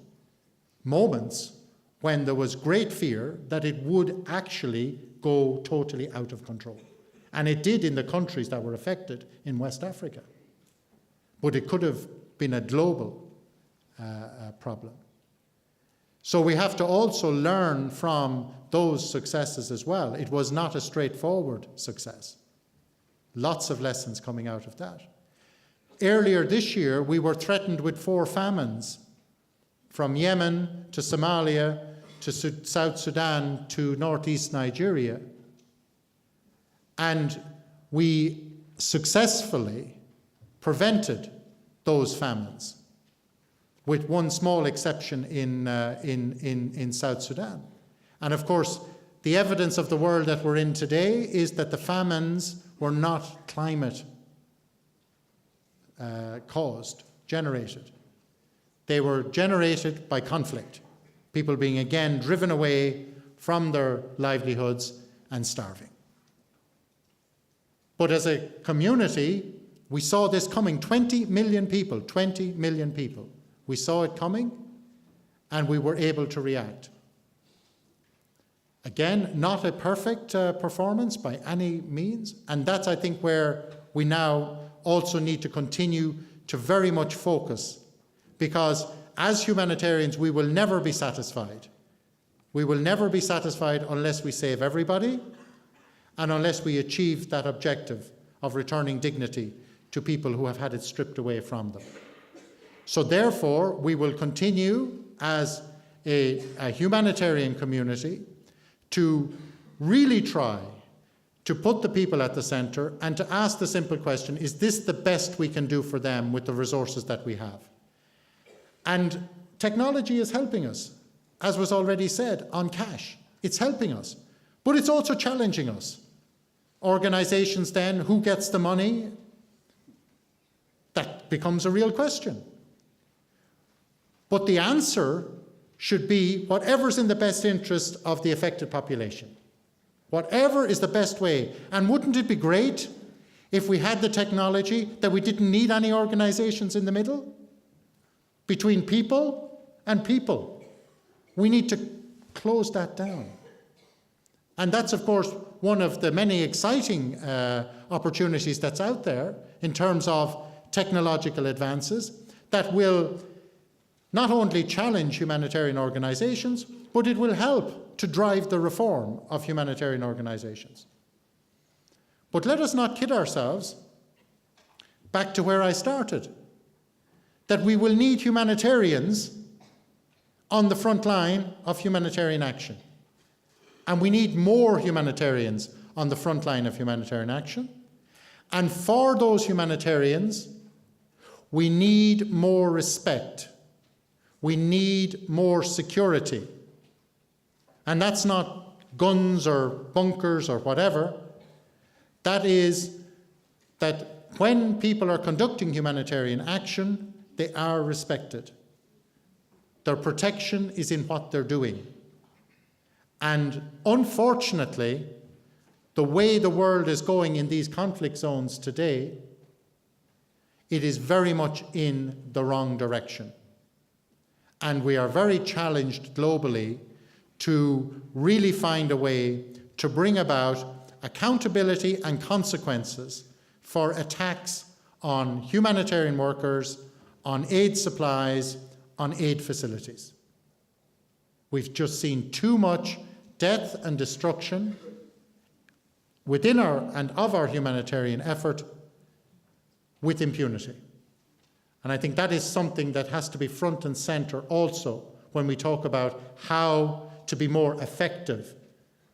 when there was great fear that it would actually go totally out of control. And it did in the countries that were affected in West Africa. But it could have been a global problem. So we have to also learn from those successes as well. It was not a straightforward success. Lots of lessons coming out of that. Earlier this year, we were threatened with 4 famines, from Yemen to Somalia to South Sudan to northeast Nigeria. And we successfully prevented those famines, with one small exception in South Sudan. And of course, the evidence of the world that we're in today is that the famines were not climate generated. They were generated by conflict, people being again driven away from their livelihoods and starving. But as a community, we saw this coming. 20 million people. We saw it coming, and we were able to react. Again, not a perfect performance by any means, and that's, I think, where we now also need to continue to very much focus, because as humanitarians, we will never be satisfied. We will never be satisfied unless we save everybody and unless we achieve that objective of returning dignity to people who have had it stripped away from them. So therefore, we will continue as a humanitarian community to really try to put the people at the centre and to ask the simple question, is this the best we can do for them with the resources that we have? And technology is helping us, as was already said, on cash. It's helping us, but it's also challenging us. Organisations then, who gets the money? That becomes a real question. But the answer should be whatever's in the best interest of the affected population. Whatever is the best way. And wouldn't it be great if we had the technology that we didn't need any organisations in the middle? Between people and people. We need to close that down. And that's, of course, one of the many exciting opportunities that's out there in terms of technological advances that will not only challenge humanitarian organisations, but it will help to drive the reform of humanitarian organisations. But let us not kid ourselves, back to where I started, that we will need humanitarians on the front line of humanitarian action. And we need more humanitarians on the front line of humanitarian action. And for those humanitarians, we need more respect. We need more security. And that's not guns or bunkers or whatever. That is that when people are conducting humanitarian action, they are respected. Their protection is in what they're doing. And unfortunately, the way the world is going in these conflict zones today, it is very much in the wrong direction. And we are very challenged globally to really find a way to bring about accountability and consequences for attacks on humanitarian workers, on aid supplies, on aid facilities. We've just seen too much death and destruction within our and of our humanitarian effort with impunity. And I think that is something that has to be front and centre also when we talk about how to be more effective,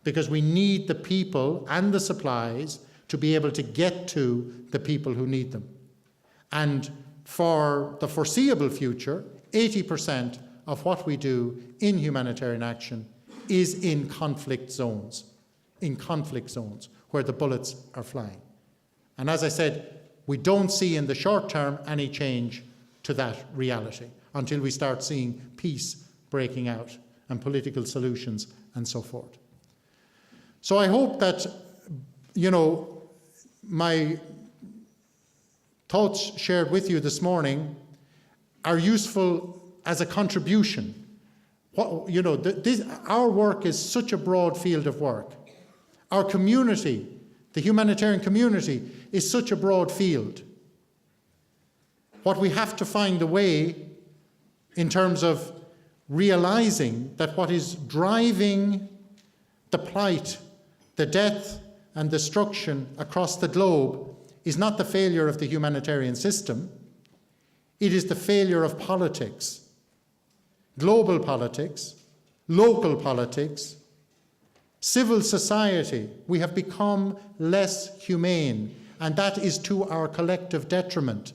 because we need the people and the supplies to be able to get to the people who need them. And for the foreseeable future, 80% of what we do in humanitarian action is in conflict zones where the bullets are flying. And as I said, we don't see in the short term any change to that reality until we start seeing peace breaking out and political solutions and so forth. So I hope that, my thoughts shared with you this morning are useful as a contribution. Our work is such a broad field of work. Our community, the humanitarian community, is such a broad field. What we have to find a way in terms of realizing that what is driving the plight, the death and destruction across the globe is not the failure of the humanitarian system, it is the failure of politics, global politics, local politics, civil society. We have become less humane, and that is to our collective detriment.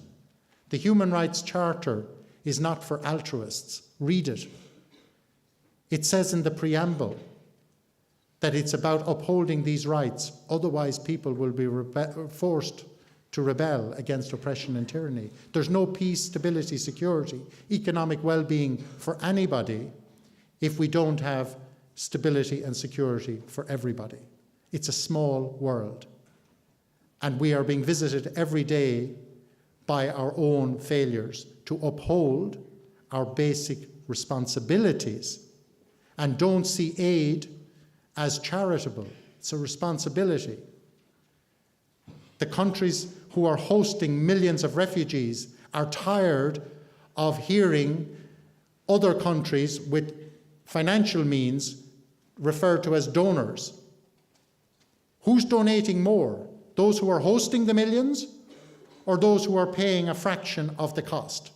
The Human Rights Charter is not for altruists. Read it. It says in the preamble that it's about upholding these rights, otherwise people will be forced to rebel against oppression and tyranny. There's no peace, stability, security, economic well-being for anybody if we don't have stability and security for everybody. It's a small world. And we are being visited every day by our own failures to uphold our basic responsibilities. And don't see aid as charitable. It's a responsibility. The countries who are hosting millions of refugees are tired of hearing other countries with financial means referred to as donors. Who's donating more? Those who are hosting the millions or those who are paying a fraction of the cost?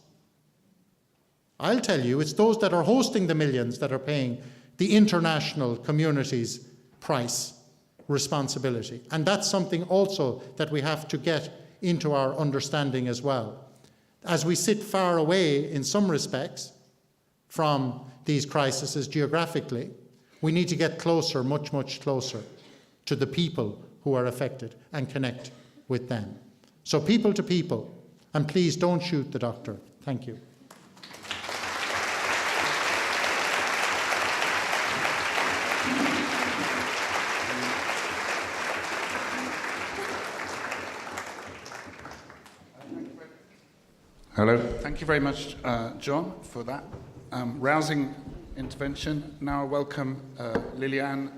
I'll tell you, it's those that are hosting the millions that are paying the international community's price responsibility. And that's something also that we have to get into our understanding as well. As we sit far away in some respects from these crises geographically, we need to get closer, much, much closer to the people who are affected and connect with them. So people to people, and please don't shoot the doctor. Thank you. Hello. Thank you very much, John, for that rousing intervention. Now I welcome Liliane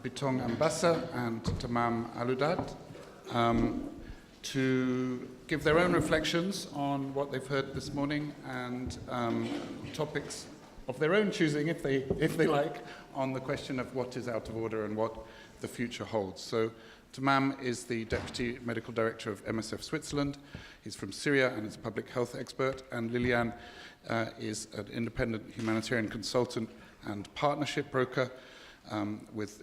Bitong Ambassa and Tamam Aludad to give their own reflections on what they've heard this morning and topics of their own choosing, if they like, on the question of what is out of order and what the future holds. So Tamam is the Deputy Medical Director of MSF Switzerland. He's from Syria and is a public health expert. And Liliane is an independent humanitarian consultant and partnership broker with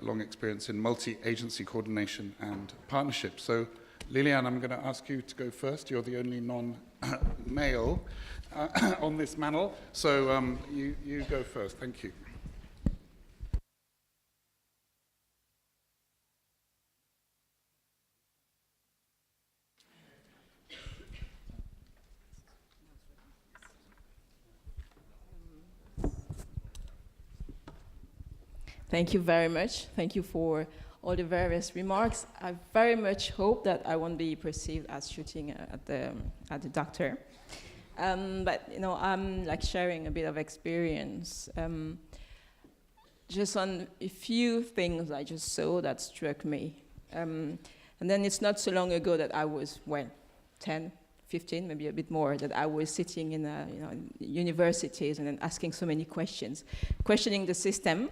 long experience in multi-agency coordination and partnership. So Liliane, I'm going to ask you to go first. You're the only non-male on this panel. So you go first. Thank you. Thank you very much. Thank you for all the various remarks. I very much hope that I won't be perceived as shooting at the doctor. But I'm like sharing a bit of experience. Just on a few things I just saw that struck me. And then it's not so long ago that I was, 10, 15, maybe a bit more, that I was sitting in in universities and then asking so many questions, questioning the system.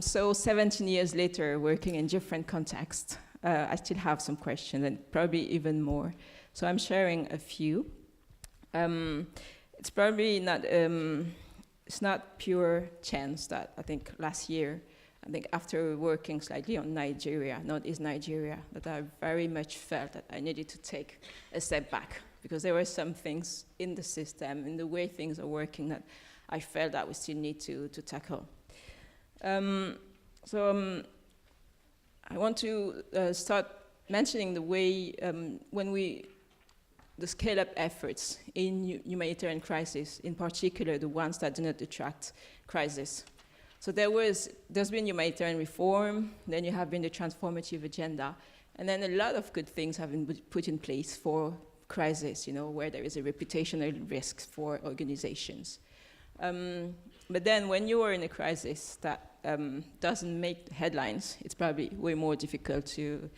So 17 years later, working in different contexts, I still have some questions and probably even more. So I'm sharing a few. It's probably not, it's not pure chance that I think last year, after working slightly on Nigeria, Northeast Nigeria, that I very much felt that I needed to take a step back because there were some things in the system, in the way things are working that I felt that we still need to tackle. I want to start mentioning the way when we the scale-up efforts in humanitarian crisis, in particular the ones that do not attract crisis. So there's been humanitarian reform, then you have been the transformative agenda, and then a lot of good things have been put in place for crisis, where there is a reputational risk for organizations. But then when you are in a crisis that doesn't make headlines, it's probably way more difficult to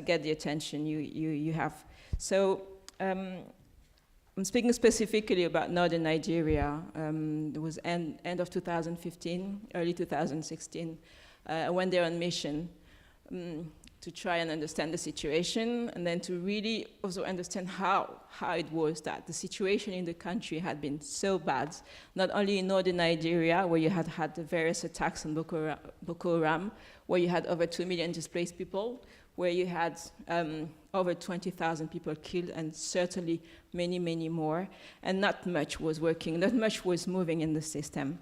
get the attention you have. So I'm speaking specifically about northern Nigeria. It was end of 2015, early 2016. I went there on mission to try and understand the situation, and then to really also understand how it was that the situation in the country had been so bad, not only in northern Nigeria, where you had the various attacks on Boko Haram, where you had over 2 million displaced people, where you had over 20,000 people killed, and certainly many, many more, and not much was working, not much was moving in the system.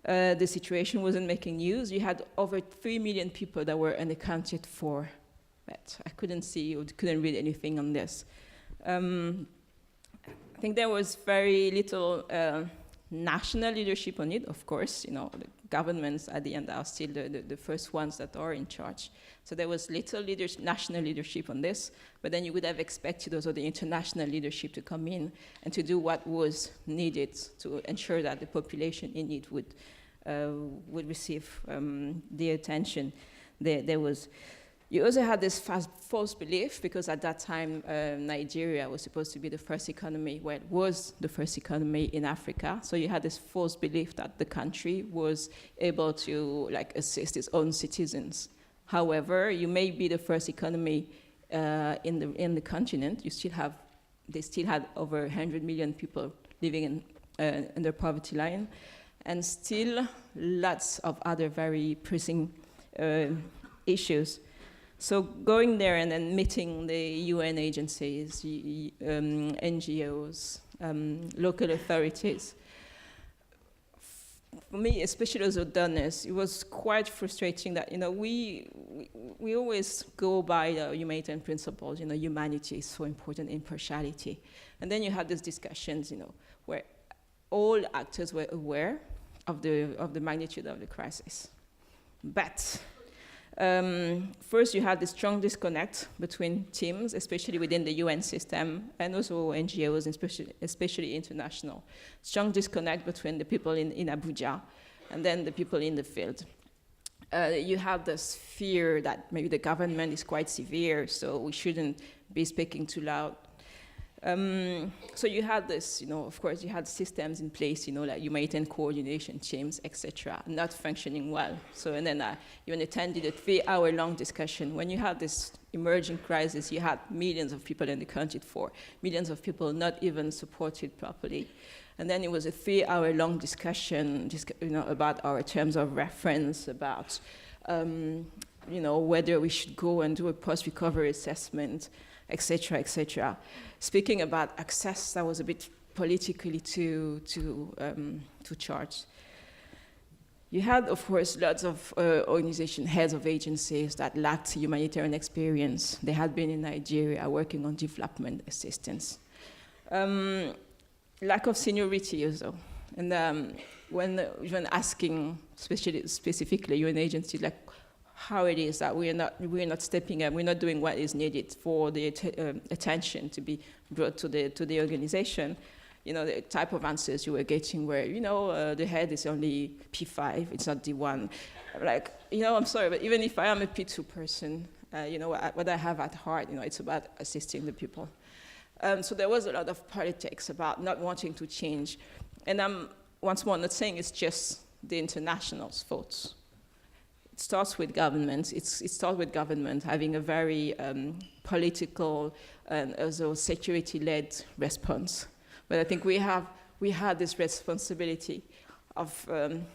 The situation wasn't making news. You had over 3 million people that were unaccounted for, but I couldn't see or couldn't read anything on this. I think there was very little national leadership on it, of course. The governments at the end are still the first ones that are in charge. So there was little national leadership on this, but then you would have expected also the international leadership to come in and to do what was needed to ensure that the population in need would receive the attention. You also had this false belief, because at that time Nigeria was supposed to be the first economy, well, it was the first economy in Africa. So you had this false belief that the country was able to assist its own citizens. However, you may be the first economy in the continent. They still had over 100 million people living under poverty line, and still lots of other very pressing issues. So going there and then meeting the UN agencies, NGOs, local authorities, for me, especially as a donors, it was quite frustrating that we always go by the humanitarian principles. Humanity is so important, impartiality, and then you had these discussions, where all actors were aware of the magnitude of the crisis, but first, you had this strong disconnect between teams, especially within the UN system, and also NGOs, especially international. Strong disconnect between the people in Abuja and then the people in the field. You have this fear that maybe the government is quite severe, so we shouldn't be speaking too loud. So you had this, of course, you had systems in place, like humanitarian coordination teams, etc., not functioning well. So, and then you attended a 3-hour-long discussion. When you had this emerging crisis, you had millions of people in the country millions of people not even supported properly. And then it was a 3-hour-long discussion, about our terms of reference, about, whether we should go and do a post-recovery assessment, etc., etc. Speaking about access, that was a bit politically too charged. You had, of course, lots of organization heads of agencies that lacked humanitarian experience. They had been in Nigeria working on development assistance. Lack of seniority also. And when asking, specifically UN agencies, how it is that we're not stepping up, we're not doing what is needed for the attention to be brought to the organization. The type of answers you were getting were, the head is only P5, it's not D1. I'm sorry, but even if I am a P2 person, what I have at heart, it's about assisting the people. So there was a lot of politics about not wanting to change. And I'm, once more, not saying it's just the international's fault. It starts with government. It starts with government having a very political and also security-led response. But I think we had this responsibility of,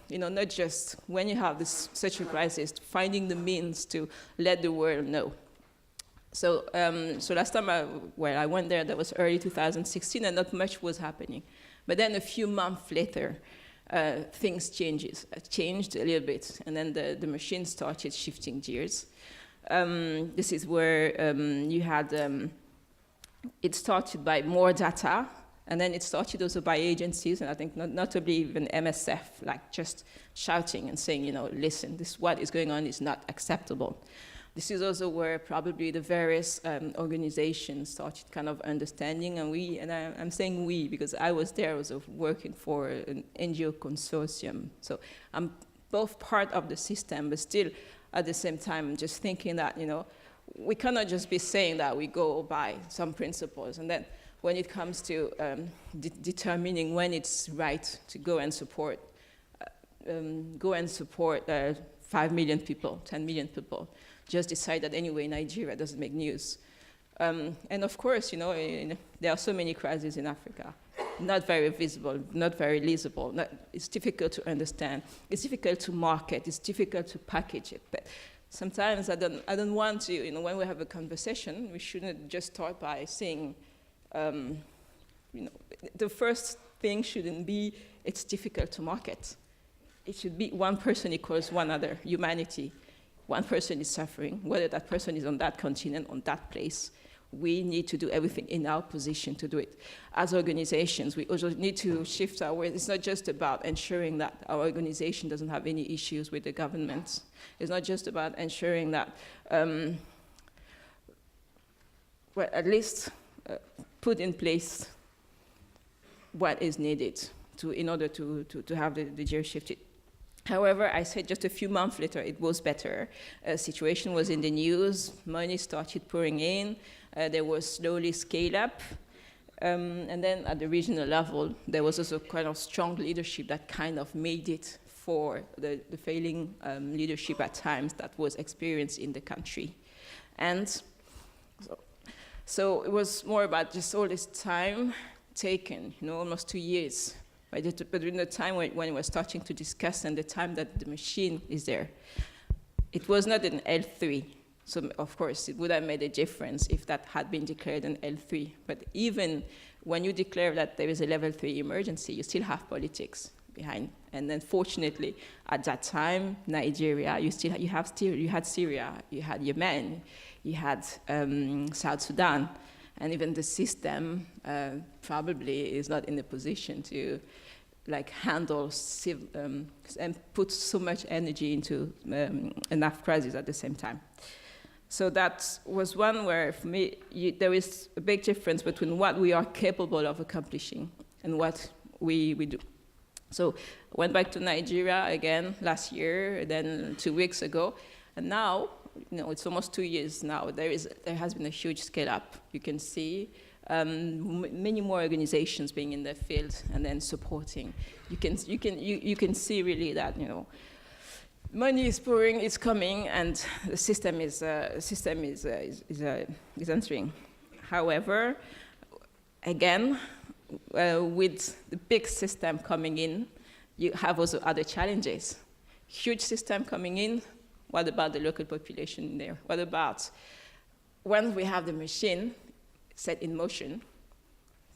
not just when you have such a crisis, finding the means to let the world know. So last time I went there, that was early 2016, and not much was happening. But then a few months later, things changed a little bit, and then the machine started shifting gears. This is where you had it started by more data, and then it started also by agencies, and I think notably even MSF, like just shouting and saying, you know, listen, this what is going on is not acceptable. This is also where probably the various organizations started kind of understanding, and I'm saying we because I was there also working for an NGO consortium. So I'm both part of the system, but still at the same time just thinking that, you know, we cannot just be saying that we go by some principles, and then when it comes to determining when it's right to go and support 5 million people, 10 million people, just decide that anyway Nigeria doesn't make news. And of course, you know, there are so many crises in Africa, not very visible, not very visible. It's difficult to understand. It's difficult to market. It's difficult to package it. But sometimes I don't want to, you know, when we have a conversation, we shouldn't just start by saying, you know, the first thing shouldn't be it's difficult to market. It should be one person equals one other, humanity. One person is suffering, whether that person is on that continent, on that place. We need to do everything in our position to do it. As organizations, we also need to shift our ways. It's not just about ensuring that our organization doesn't have any issues with the government. It's not just about ensuring that, well, at least put in place what is needed in order to have the gear shifted. However, I said just a few months later, it was better. Situation was in the news, money started pouring in, there was slowly scale up, and then at the regional level, there was also kind of strong leadership that kind of made it for the failing leadership at times that was experienced in the country. And so it was more about just all this time taken, you know, almost 2 years. But in the time when we're starting to discuss and the time that the machine is there, it was not an L3. So of course, it would have made a difference if that had been declared an L3. But even when you declare that there is a level 3 emergency, you still have politics behind. And then fortunately, at that time, Nigeria, you had Syria, you had Yemen, you had South Sudan. And even the system probably is not in a position to handle and put so much energy into enough crises at the same time. So that was one where, for me, there is a big difference between what we are capable of accomplishing and what we do. So I went back to Nigeria again last year, then 2 weeks ago, and now, you know, it's almost 2 years now. There has been a huge scale up. You can see many more organizations being in the field and then supporting. You can see really that, you know, money is pouring, it's coming, and the system is answering. However, again, with the big system coming in, you have also other challenges. Huge system coming in. What about the local population there? What about when we have the machine set in motion?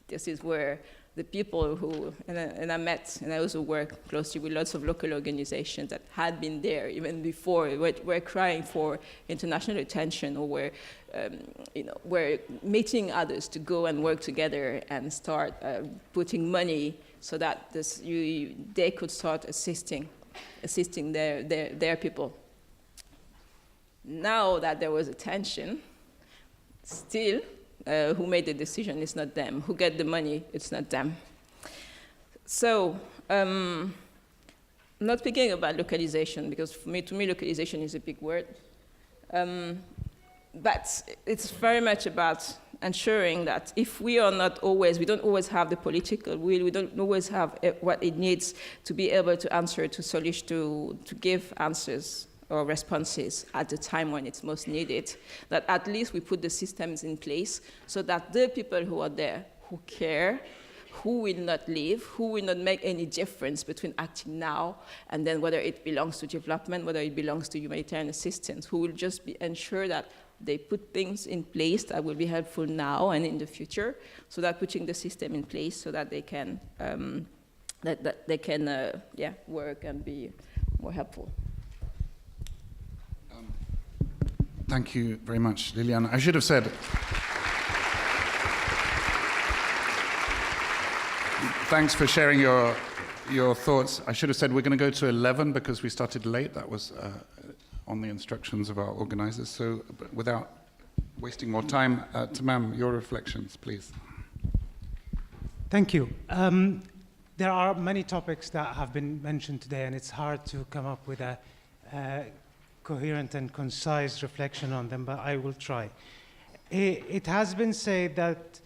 This is where the people who, and I met, and I also work closely with lots of local organizations that had been there even before, were crying for international attention, or were meeting others to go and work together and start putting money so that they could start assisting their people. Now that there was attention, still, who made the decision is not them. Who get the money, it's not them. So, I'm not speaking about localization, because to me, localization is a big word. But it's very much about ensuring that if we don't always have the political will, we don't always have what it needs to be able to answer to solutions, to give answers or responses at the time when it's most needed, that at least we put the systems in place so that the people who are there, who care, who will not leave, who will not make any difference between acting now and then whether it belongs to development, whether it belongs to humanitarian assistance, who will just ensure that they put things in place that will be helpful now and in the future, so that putting the system in place so that they can work and be more helpful. Thank you very much, Liliane. I should have said, Thanks for sharing your thoughts. I should have said we're going to go to 11 because we started late. That was on the instructions of our organizers. So without wasting more time, Tamam, your reflections, please. Thank you. There are many topics that have been mentioned today, and it's hard to come up with a coherent and concise reflection on them, but I will try. It has been said that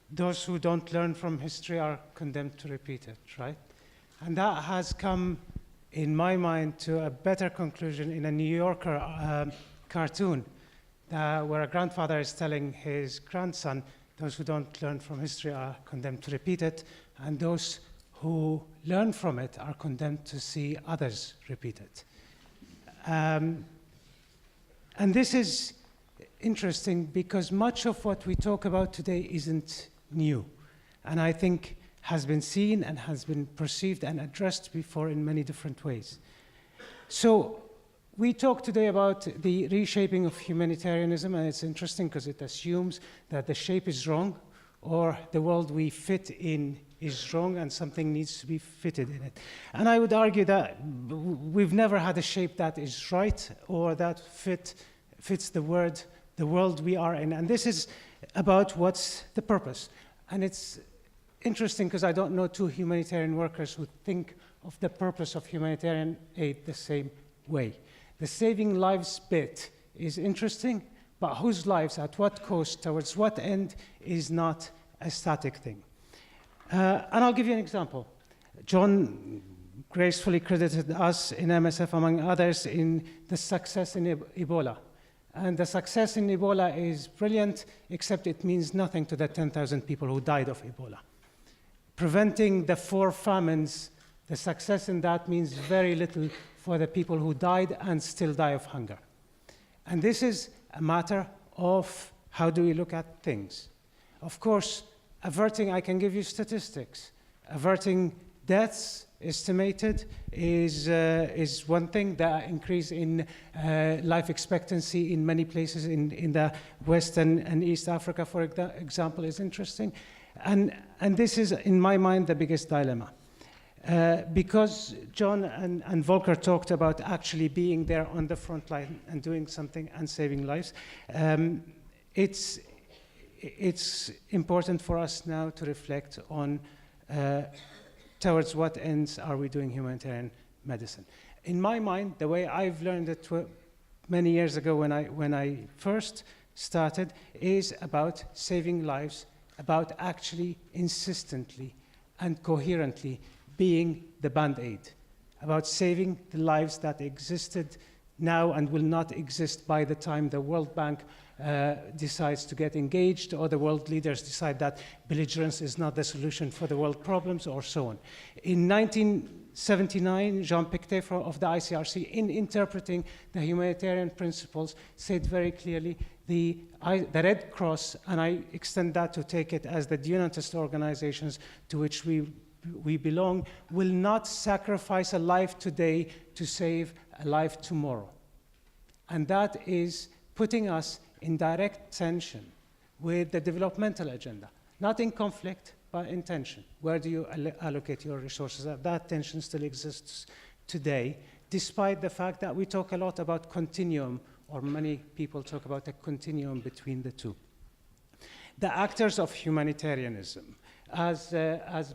those who don't learn from history are condemned to repeat it, right? And that has come, in my mind, to a better conclusion in a New Yorker cartoon where a grandfather is telling his grandson, those who don't learn from history are condemned to repeat it, and those who learn from it are condemned to see others repeat it. And this is interesting because much of what we talk about today isn't new, and I think has been seen and has been perceived and addressed before in many different ways. So we talk today about the reshaping of humanitarianism, and it's interesting because it assumes that the shape is wrong or the world we fit in is wrong and something needs to be fitted in it. And I would argue that we've never had a shape that is right or that fits the world we are in. And this is about what's the purpose. And it's interesting because I don't know two humanitarian workers who think of the purpose of humanitarian aid the same way. The saving lives bit is interesting, but whose lives, at what cost, towards what end, is not a static thing. And I'll give you an example. John gracefully credited us in MSF, among others, in the success in Ebola. And the success in Ebola is brilliant, except it means nothing to the 10,000 people who died of Ebola. Preventing the 4 famines, the success in that means very little for the people who died and still die of hunger. And this is a matter of how do we look at things. Of course, averting, I can give you statistics. Averting deaths estimated is one thing. The increase in life expectancy in many places in the West and East Africa, for example, is interesting. And this is, in my mind, the biggest dilemma. Because John and Volker talked about actually being there on the front line and doing something and saving lives, it's important for us now to reflect on towards what ends are we doing humanitarian medicine. In my mind, the way I've learned it many years ago when I first started is about saving lives, about actually insistently and coherently being the Band-Aid, about saving the lives that existed now and will not exist by the time the World Bank decides to get engaged or the world leaders decide that belligerence is not the solution for the world problems or so on. In 1979, Jean Pictet of the ICRC, in interpreting the humanitarian principles, said very clearly the Red Cross, and I extend that to take it as the donatist organizations to which we belong, will not sacrifice a life today to save a life tomorrow. And that is putting us in direct tension with the developmental agenda, not in conflict, but in tension. Where do you allocate your resources? That tension still exists today, despite the fact that we talk a lot about continuum, or many people talk about a continuum between the two. The actors of humanitarianism. As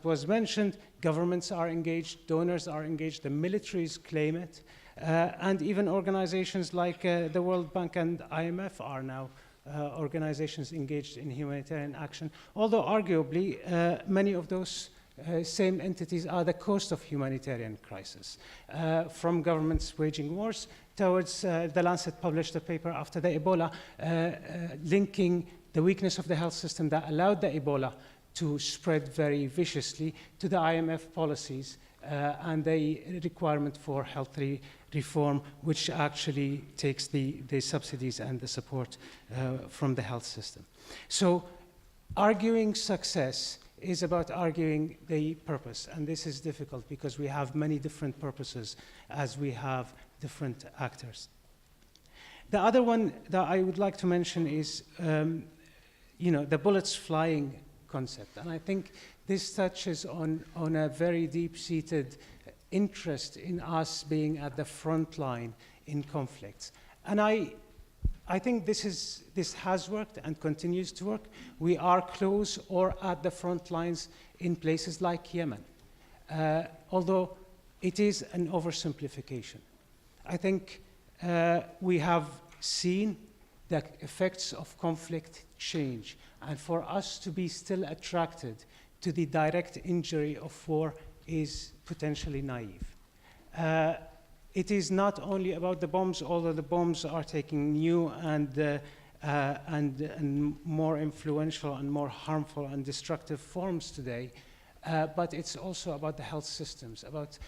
was mentioned, governments are engaged, donors are engaged, the militaries claim it, and even organizations like the World Bank and IMF are now organizations engaged in humanitarian action, although arguably many of those same entities are the cause of humanitarian crisis, from governments waging wars towards the Lancet published a paper after the Ebola linking the weakness of the health system that allowed the Ebola to spread very viciously to the IMF policies and the requirement for health reform, which actually takes the subsidies and the support from the health system. So arguing success is about arguing the purpose, and this is difficult because we have many different purposes as we have different actors. The other one that I would like to mention is the bullets flying concept. And I think this touches on a very deep-seated interest in us being at the front line in conflicts. And I think this has worked and continues to work. We are close or at the front lines in places like Yemen, although it is an oversimplification. I think we have seen the effects of conflict change, and for us to be still attracted to the direct injury of war is potentially naive. It is not only about the bombs, although the bombs are taking new and more influential and more harmful and destructive forms today, but it's also about the health systems, about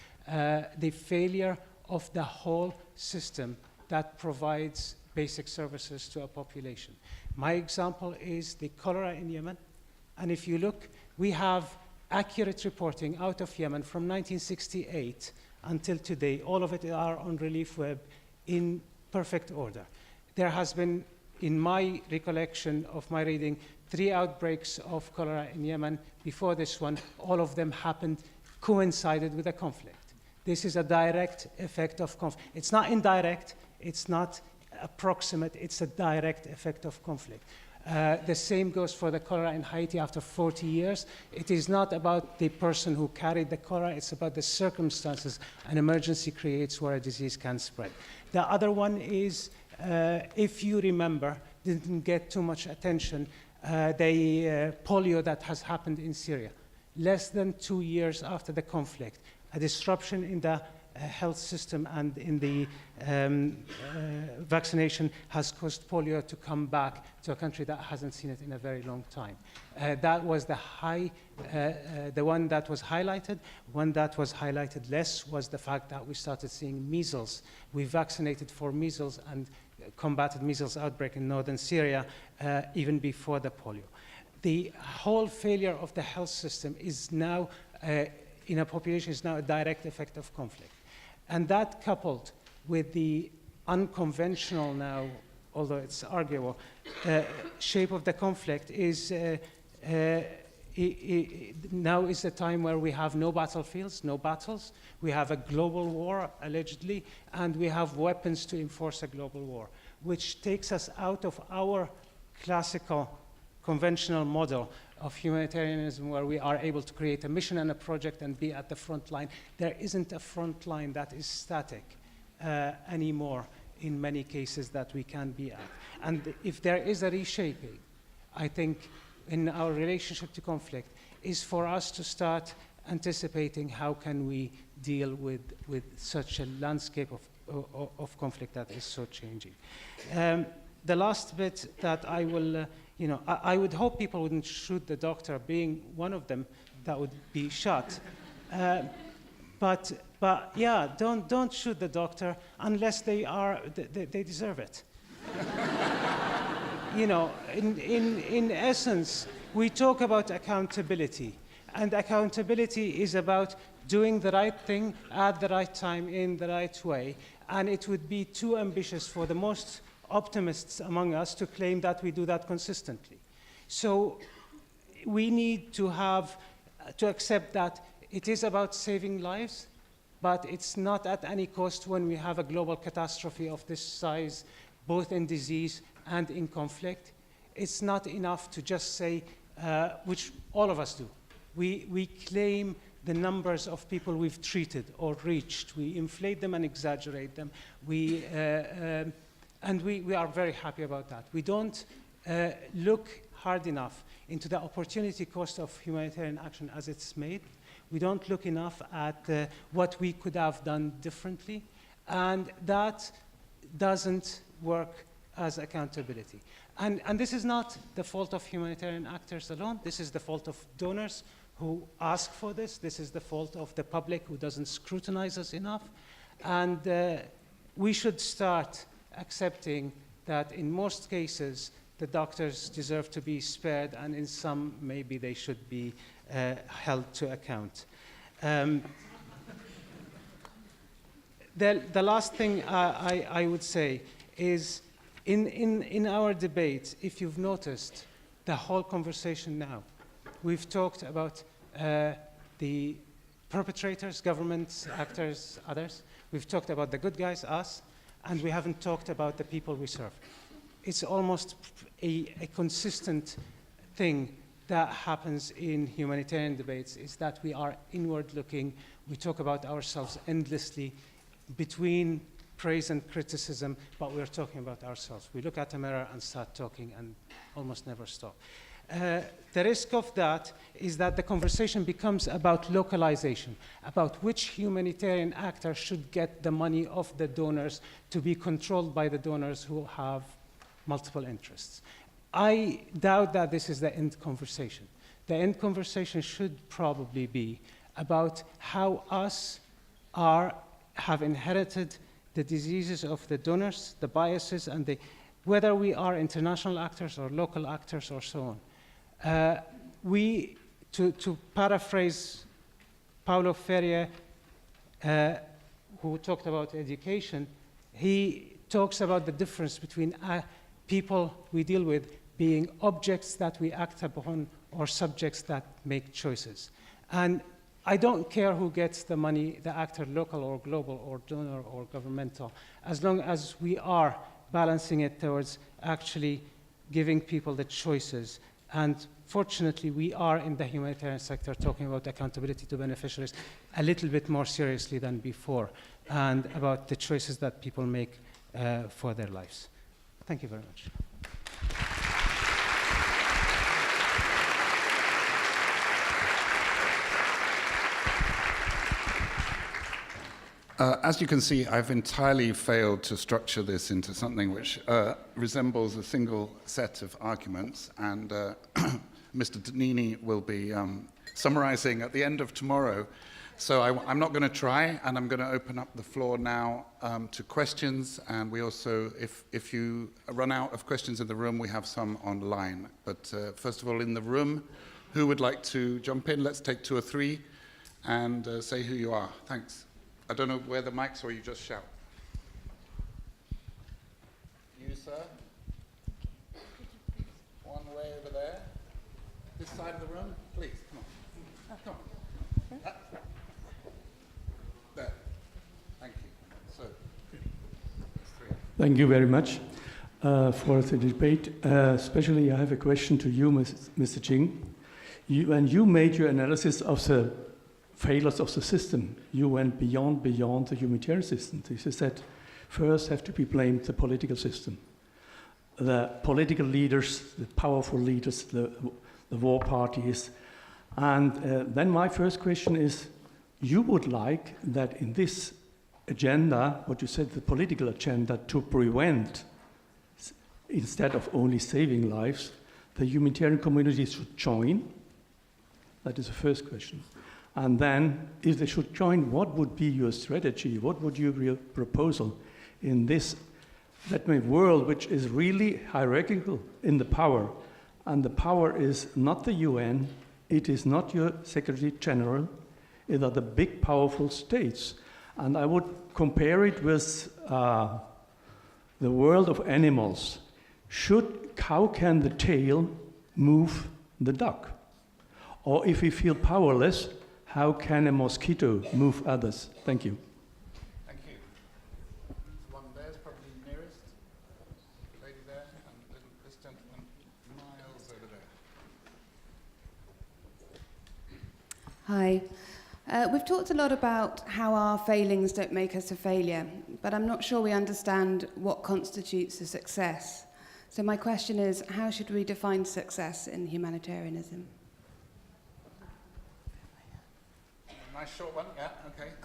the failure of the whole system that provides basic services to a population. My example is the cholera in Yemen, and if you look, we have accurate reporting out of Yemen from 1968 until today. All of it are on Relief Web in perfect order. There has been, in my recollection of my reading, 3 outbreaks of cholera in Yemen. Before this one, all of them coincided with a conflict. This is a direct effect of conflict. It's not indirect, it's not approximate, it's a direct effect of conflict. The same goes for the cholera in Haiti after 40 years. It is not about the person who carried the cholera, it's about the circumstances an emergency creates where a disease can spread. The other one is, if you remember, didn't get too much attention, the polio that has happened in Syria. Less than 2 years after the conflict, a disruption in the health system and in the vaccination has caused polio to come back to a country that hasn't seen it in a very long time. That was the one that was highlighted. One that was highlighted less was the fact that we started seeing measles. We vaccinated for measles and combated measles outbreak in northern Syria even before the polio. The whole failure of the health system is now, in a population, is now a direct effect of conflict. And that, coupled with the unconventional now, although it's arguable, shape of the conflict is now is the time where we have no battlefields, no battles. We have a global war, allegedly, and we have weapons to enforce a global war, which takes us out of our classical conventional model of humanitarianism, where we are able to create a mission and a project and be at the front line. There isn't a front line that is static anymore in many cases that we can be at. And if there is a reshaping, I think, in our relationship to conflict, is for us to start anticipating how can we deal with such a landscape of conflict that is so changing. The last bit that I will, I would hope people wouldn't shoot the doctor, being one of them that would be shot. But yeah, don't shoot the doctor unless they deserve it. In essence, we talk about accountability, and accountability is about doing the right thing at the right time in the right way, and it would be too ambitious for the most optimists among us to claim that we do that consistently. So we need to accept that it is about saving lives, but it's not at any cost when we have a global catastrophe of this size, both in disease and in conflict. It's not enough to just say, which all of us do. We claim the numbers of people we've treated or reached. We inflate them and exaggerate them. And we are very happy about that. We don't look hard enough into the opportunity cost of humanitarian action as it's made. We don't look enough at what we could have done differently. And that doesn't work as accountability. And this is not the fault of humanitarian actors alone. This is the fault of donors who ask for this. This is the fault of the public who doesn't scrutinize us enough. And we should start accepting that in most cases, the doctors deserve to be spared, and in some, maybe they should be held to account. The last thing I would say is, in our debate, if you've noticed, the whole conversation now, we've talked about the perpetrators, governments, actors, others. We've talked about the good guys, us, and we haven't talked about the people we serve. It's almost a consistent thing that happens in humanitarian debates, is that we are inward looking. We talk about ourselves endlessly between praise and criticism, but we're talking about ourselves. We look at a mirror and start talking and almost never stop. The risk of that is that the conversation becomes about localization, about which humanitarian actor should get the money of the donors to be controlled by the donors who have multiple interests. I doubt that this is the end conversation. The end conversation should probably be about how us have inherited the diseases of the donors, the biases, and whether we are international actors or local actors or so on. To paraphrase Paulo Freire, who talked about education, he talks about the difference between people we deal with being objects that we act upon or subjects that make choices. And I don't care who gets the money, the actor, local or global or donor or governmental, as long as we are balancing it towards actually giving people the choices. And fortunately, we are in the humanitarian sector talking about accountability to beneficiaries a little bit more seriously than before, and about the choices that people make for their lives. Thank you very much. As you can see, I've entirely failed to structure this into something which resembles a single set of arguments, and Mr. Dnini will be summarizing at the end of tomorrow. So I'm not going to try, and I'm going to open up the floor now to questions, and we also, if you run out of questions in the room, we have some online. But first of all, in the room, who would like to jump in? Let's take 2 or 3 and say who you are. Thanks. I don't know where the mics, or you just shout. You, sir? One way over there. This side of the room, please, come on. Come on. There. Thank you. So, 3. Thank you very much for the debate. Especially, I have a question to you, Mr. Ching. When you made your analysis of the failures of the system, you went beyond the humanitarian system. You said, first have to be blamed the political system. The political leaders, the powerful leaders, the war parties. And then my first question is, you would like that in this agenda, what you said, the political agenda, to prevent, instead of only saving lives, the humanitarian community should join? That is the first question. And then, if they should join, what would be your strategy? What would your proposal in this world, which is really hierarchical in the power? And the power is not the UN, it is not your Secretary General, it are the big, powerful states. And I would compare it with the world of animals. How can the tail move the duck? Or if we feel powerless, how can a mosquito move others? Thank you. Thank you. One there is probably nearest. Lady there, and this gentleman miles over there. Hi. We've talked a lot about how our failings don't make us a failure, but I'm not sure we understand what constitutes a success. So my question is, how should we define success in humanitarianism? Nice short one, yeah, okay.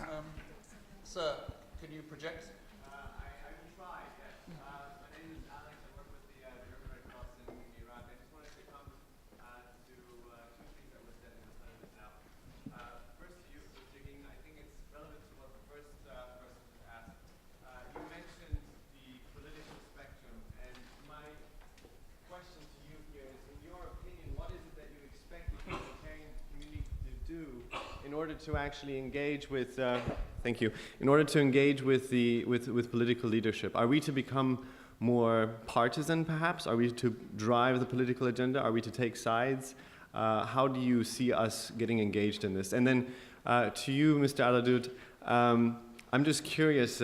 Sir, can you project? I can try, yes. My name is Alex. I work with the German Red Cross in Iraq. I just wanted to come to 2 things that were said in the panel now. First to you, Mr. Jigging, I think it's relevant to what the first person asked. You mentioned the political spectrum, and my question to you here is, in your opinion, what is it that you expect the humanitarian community to do in order to actually engage with, thank you, in order to engage with political leadership? Are we to become more partisan, perhaps? Are we to drive the political agenda? Are we to take sides? How do you see us getting engaged in this? And then to you, Mr. Aladoud, I'm just curious,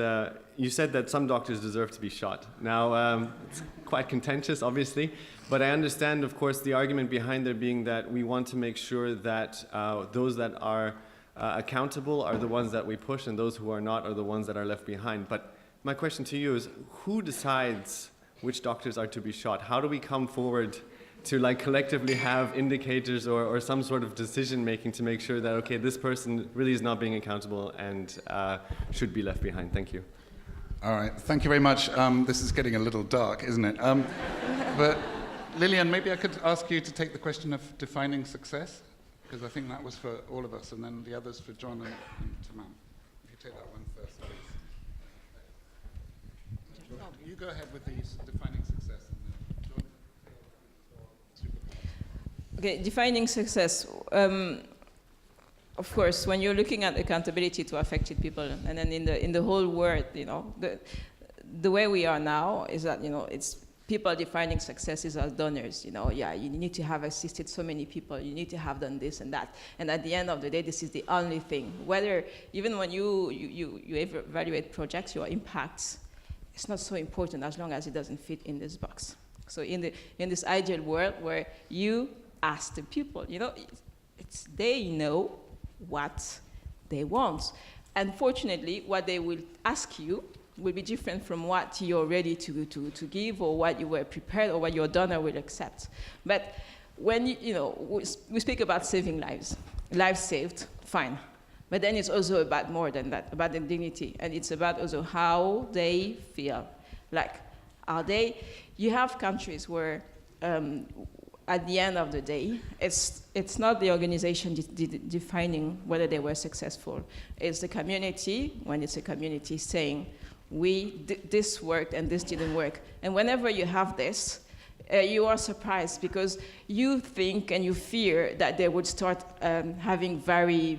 you said that some doctors deserve to be shot. Now, it's quite contentious, obviously, but I understand, of course, the argument behind there being that we want to make sure that those that are accountable are the ones that we push, and those who are not are the ones that are left behind. But my question to you is, who decides which doctors are to be shot? How do we come forward to like collectively have indicators or some sort of decision making to make sure that, okay, this person really is not being accountable and should be left behind? Thank you. All right, thank you very much. This is getting a little dark, isn't it? But Lilian, maybe I could ask you to take the question of defining success, because I think that was for all of us, and then the others for John and Tamam. If you take that one first, please. You go ahead with these defining success. And then John. Okay, defining success. Of course, when you're looking at accountability to affected people, and then in the whole world, the way we are now is that it's people defining successes as donors. You need to have assisted so many people, you need to have done this and that, and at the end of the day, this is the only thing. Whether even when you evaluate projects, your impacts, it's not so important as long as it doesn't fit in this box. So in this ideal world where you ask the people, they know what they want. Unfortunately, what they will ask you will be different from what you're ready to give, or what you were prepared, or what your donor will accept. But when we speak about saving lives saved, fine. But then it's also about more than that, about the dignity, and it's about also how they feel. Like, you have countries where at the end of the day, it's not the organization defining whether they were successful. It's the community, when it's a community saying, this worked and this didn't work. And whenever you have this, you are surprised because you think and you fear that they would start having very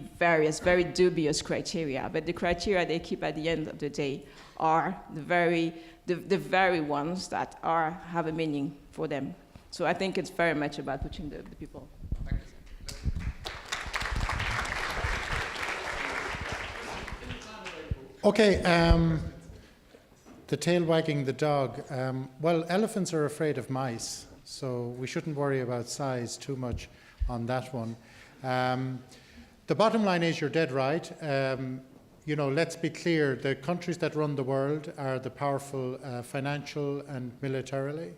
dubious criteria. But the criteria they keep at the end of the day are the very ones that have a meaning for them. So I think it's very much about pushing the people. Thank you. Okay, the tail wagging the dog. Well, elephants are afraid of mice, so we shouldn't worry about size too much on that one. The bottom line is you're dead right. Let's be clear, the countries that run the world are the powerful financial and militarily.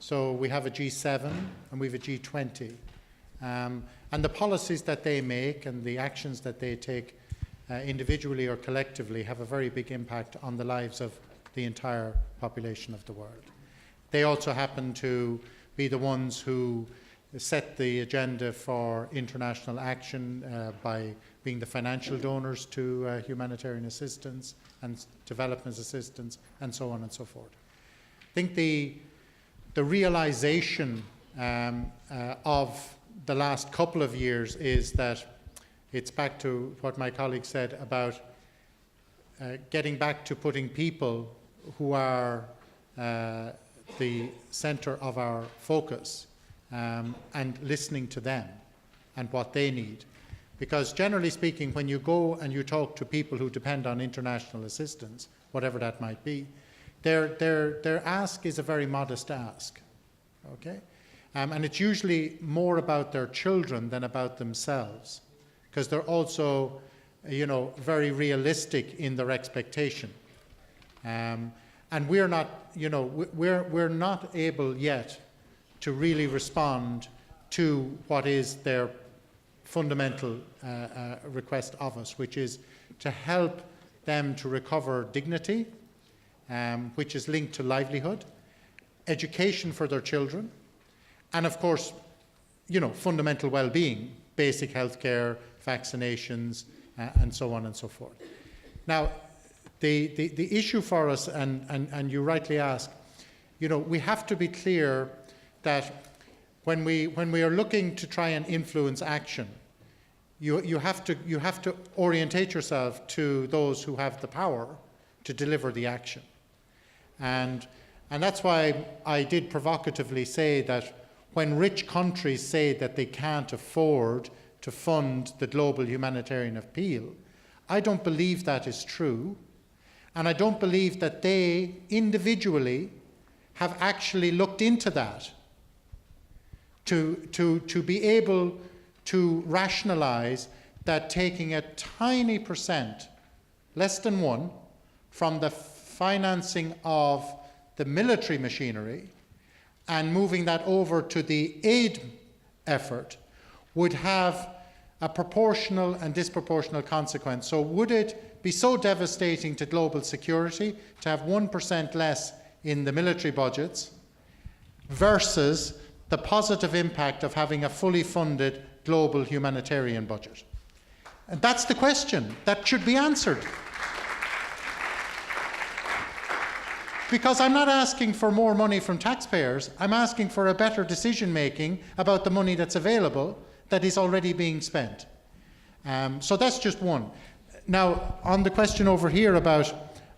So we have a G7 and we have a G20. And the policies that they make and the actions that they take individually or collectively have a very big impact on the lives of the entire population of the world. They also happen to be the ones who set the agenda for international action by being the financial donors to humanitarian assistance and development assistance and so on and so forth. I think the realization of the last couple of years is that it's back to what my colleague said about getting back to putting people who are the center of our focus and listening to them and what they need. Because generally speaking, when you go and you talk to people who depend on international assistance, whatever that might be, their ask is a very modest ask, okay? And it's usually more about their children than about themselves, because they're also, very realistic in their expectation. And we're not, we're not able yet to really respond to what is their fundamental request of us, which is to help them to recover dignity, which is linked to livelihood, education for their children, and of course, fundamental well-being, basic healthcare, vaccinations, and so on and so forth. Now, the issue for us, and you rightly ask, we have to be clear that when we are looking to try and influence action, you have to orientate yourself to those who have the power to deliver the action. And that's why I did provocatively say that when rich countries say that they can't afford to fund the global humanitarian appeal. I don't believe that is true, and I don't believe that they individually have actually looked into that to be able to rationalize that taking a tiny percent, less than 1, from the financing of the military machinery and moving that over to the aid effort would have a proportional and disproportional consequence. So would it be so devastating to global security to have 1% less in the military budgets versus the positive impact of having a fully funded global humanitarian budget? And that's the question that should be answered. Because I'm not asking for more money from taxpayers, I'm asking for a better decision making about the money that's available that is already being spent. So that's just one. Now, on the question over here about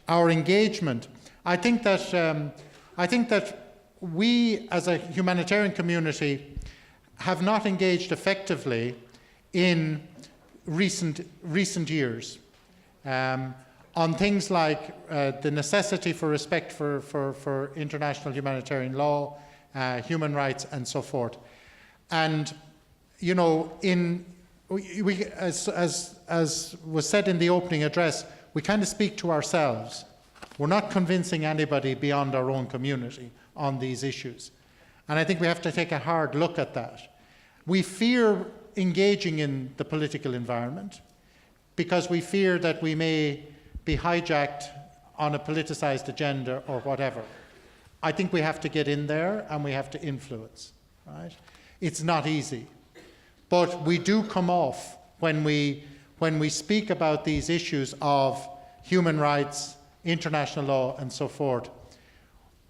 our engagement, I think that we as a humanitarian community have not engaged effectively in recent years on things like the necessity for respect for international humanitarian law, human rights, and so forth. And you know, as was said in the opening address, we kind of speak to ourselves. We're not convincing anybody beyond our own community on these issues. And I think we have to take a hard look at that. We fear engaging in the political environment because we fear that we may be hijacked on a politicized agenda or whatever. I think we have to get in there and we have to influence, right? It's not easy. But we do come off when we speak about these issues of human rights, international law, and so forth.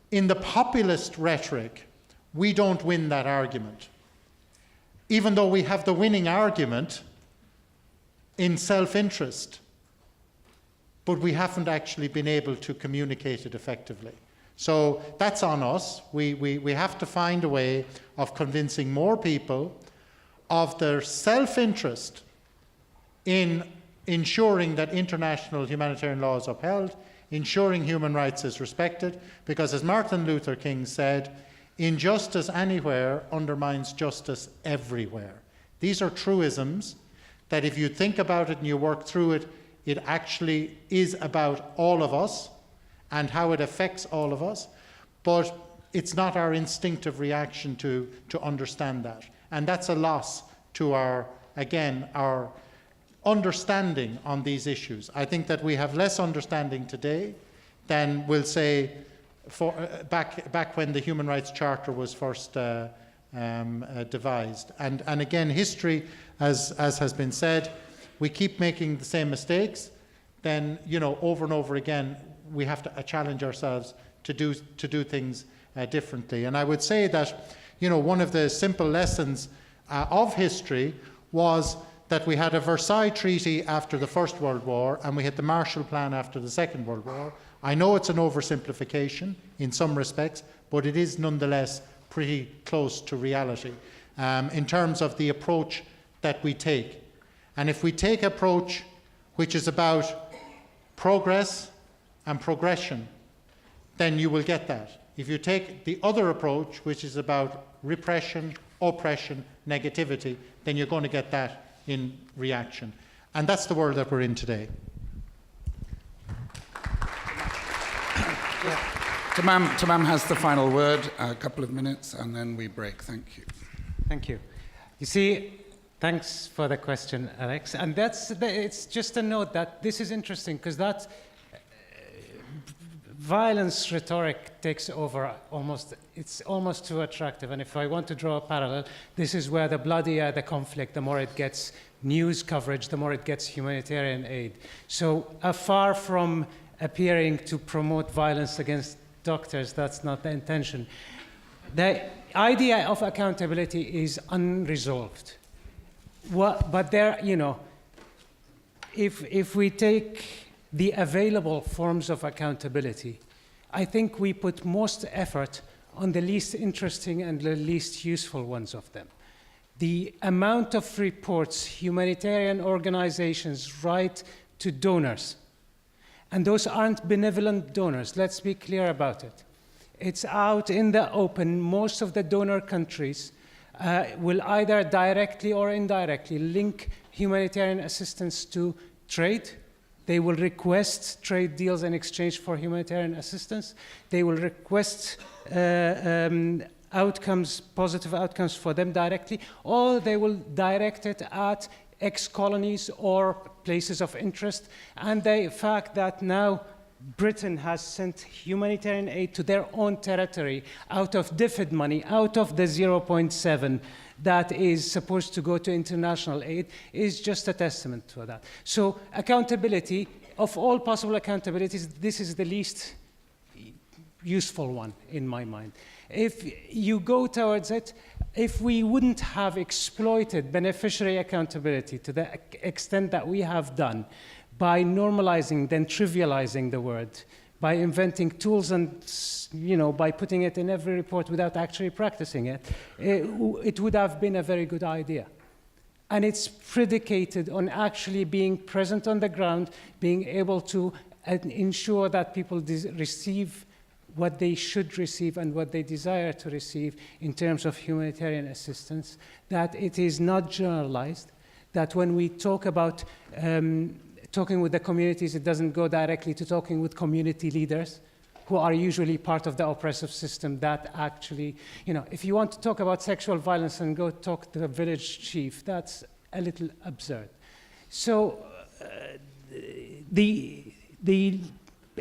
In the populist rhetoric, we don't win that argument. Even though we have the winning argument in self-interest, but we haven't actually been able to communicate it effectively. So that's on us. We have to find a way of convincing more people of their self-interest in ensuring that international humanitarian law is upheld, ensuring human rights is respected, because as Martin Luther King said, injustice anywhere undermines justice everywhere. These are truisms that if you think about it and you work through it, it actually is about all of us and how it affects all of us, but it's not our instinctive reaction to understand that. And that's a loss to our understanding on these issues. I think that we have less understanding today than we'll say back when the Human Rights Charter was first devised. And again, history, as has been said, we keep making the same mistakes, then over and over again we have to challenge ourselves to do things differently. And I would say that one of the simple lessons of history was that we had a Versailles Treaty after the First World War and we had the Marshall Plan after the Second World War. I know it's an oversimplification in some respects, but it is nonetheless pretty close to reality in terms of the approach that we take. And if we take an approach which is about progress and progression, then you will get that. If you take the other approach, which is about repression, oppression, negativity, then you're going to get that in reaction. And that's the world that we're in today. Tamam has the final word, a couple of minutes, and then we break. Thank you. Thank you. You see, thanks for the question, Alex. And it's just a note that this is interesting because that violence rhetoric takes over it's almost too attractive. And if I want to draw a parallel, this is where the bloodier the conflict, the more it gets news coverage, the more it gets humanitarian aid. So far from appearing to promote violence against doctors, that's not the intention. The idea of accountability is unresolved. But there, if we take the available forms of accountability, I think we put most effort on the least interesting and the least useful ones of them. The amount of reports humanitarian organizations write to donors, and those aren't benevolent donors, let's be clear about it. It's out in the open. Most of the donor countries will either directly or indirectly link humanitarian assistance to trade. They will request trade deals in exchange for humanitarian assistance. They will request positive outcomes for them directly, or they will direct it at ex-colonies or places of interest. And the fact that now Britain has sent humanitarian aid to their own territory out of DFID money, out of the 0.7 that is supposed to go to international aid, is just a testament to that. So accountability, of all possible accountabilities, this is the least useful one in my mind. If you go towards it, if we wouldn't have exploited beneficiary accountability to the extent that we have done, by normalizing, then trivializing the word, by inventing tools and, by putting it in every report without actually practicing it, it would have been a very good idea. And it's predicated on actually being present on the ground, being able to ensure that people receive what they should receive and what they desire to receive in terms of humanitarian assistance, that it is not generalized, that when we talk about talking with the communities, it doesn't go directly to talking with community leaders who are usually part of the oppressive system that actually, if you want to talk about sexual violence and go talk to the village chief, that's a little absurd. So the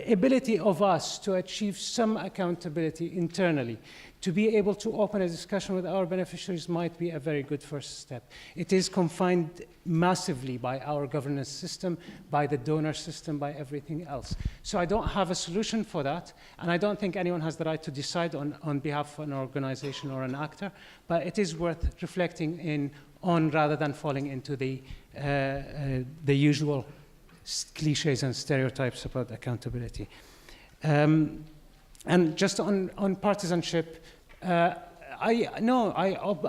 ability of us to achieve some accountability internally, to be able to open a discussion with our beneficiaries might be a very good first step. It is confined massively by our governance system, by the donor system, by everything else. So I don't have a solution for that, and I don't think anyone has the right to decide on behalf of an organization or an actor, but it is worth reflecting on rather than falling into the usual cliches and stereotypes about accountability. And just on partisanship, I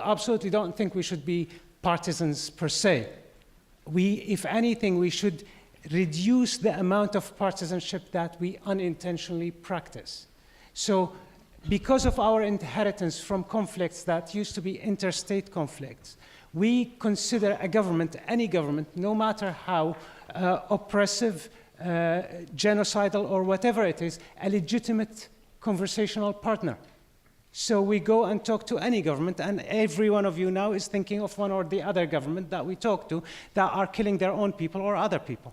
absolutely don't think we should be partisans per se. If anything, we should reduce the amount of partisanship that we unintentionally practice. So because of our inheritance from conflicts that used to be interstate conflicts, we consider a government, any government, no matter how oppressive, genocidal, or whatever it is, a legitimate conversational partner. So we go and talk to any government, and every one of you now is thinking of one or the other government that we talk to that are killing their own people or other people.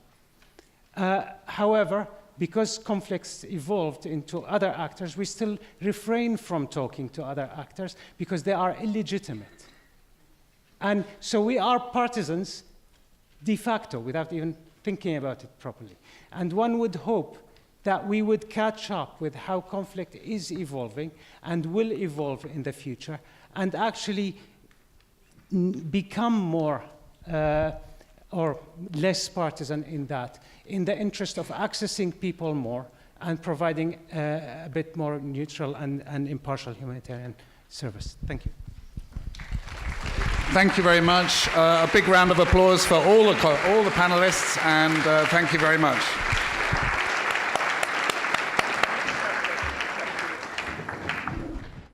However, because conflicts evolved into other actors, we still refrain from talking to other actors because they are illegitimate. And so we are partisans de facto, without even thinking about it properly. And one would hope that we would catch up with how conflict is evolving and will evolve in the future, and actually become more or less partisan in that, in the interest of accessing people more and providing a bit more neutral and impartial humanitarian service. Thank you. Thank you very much. A big round of applause for all the panelists, and thank you very much.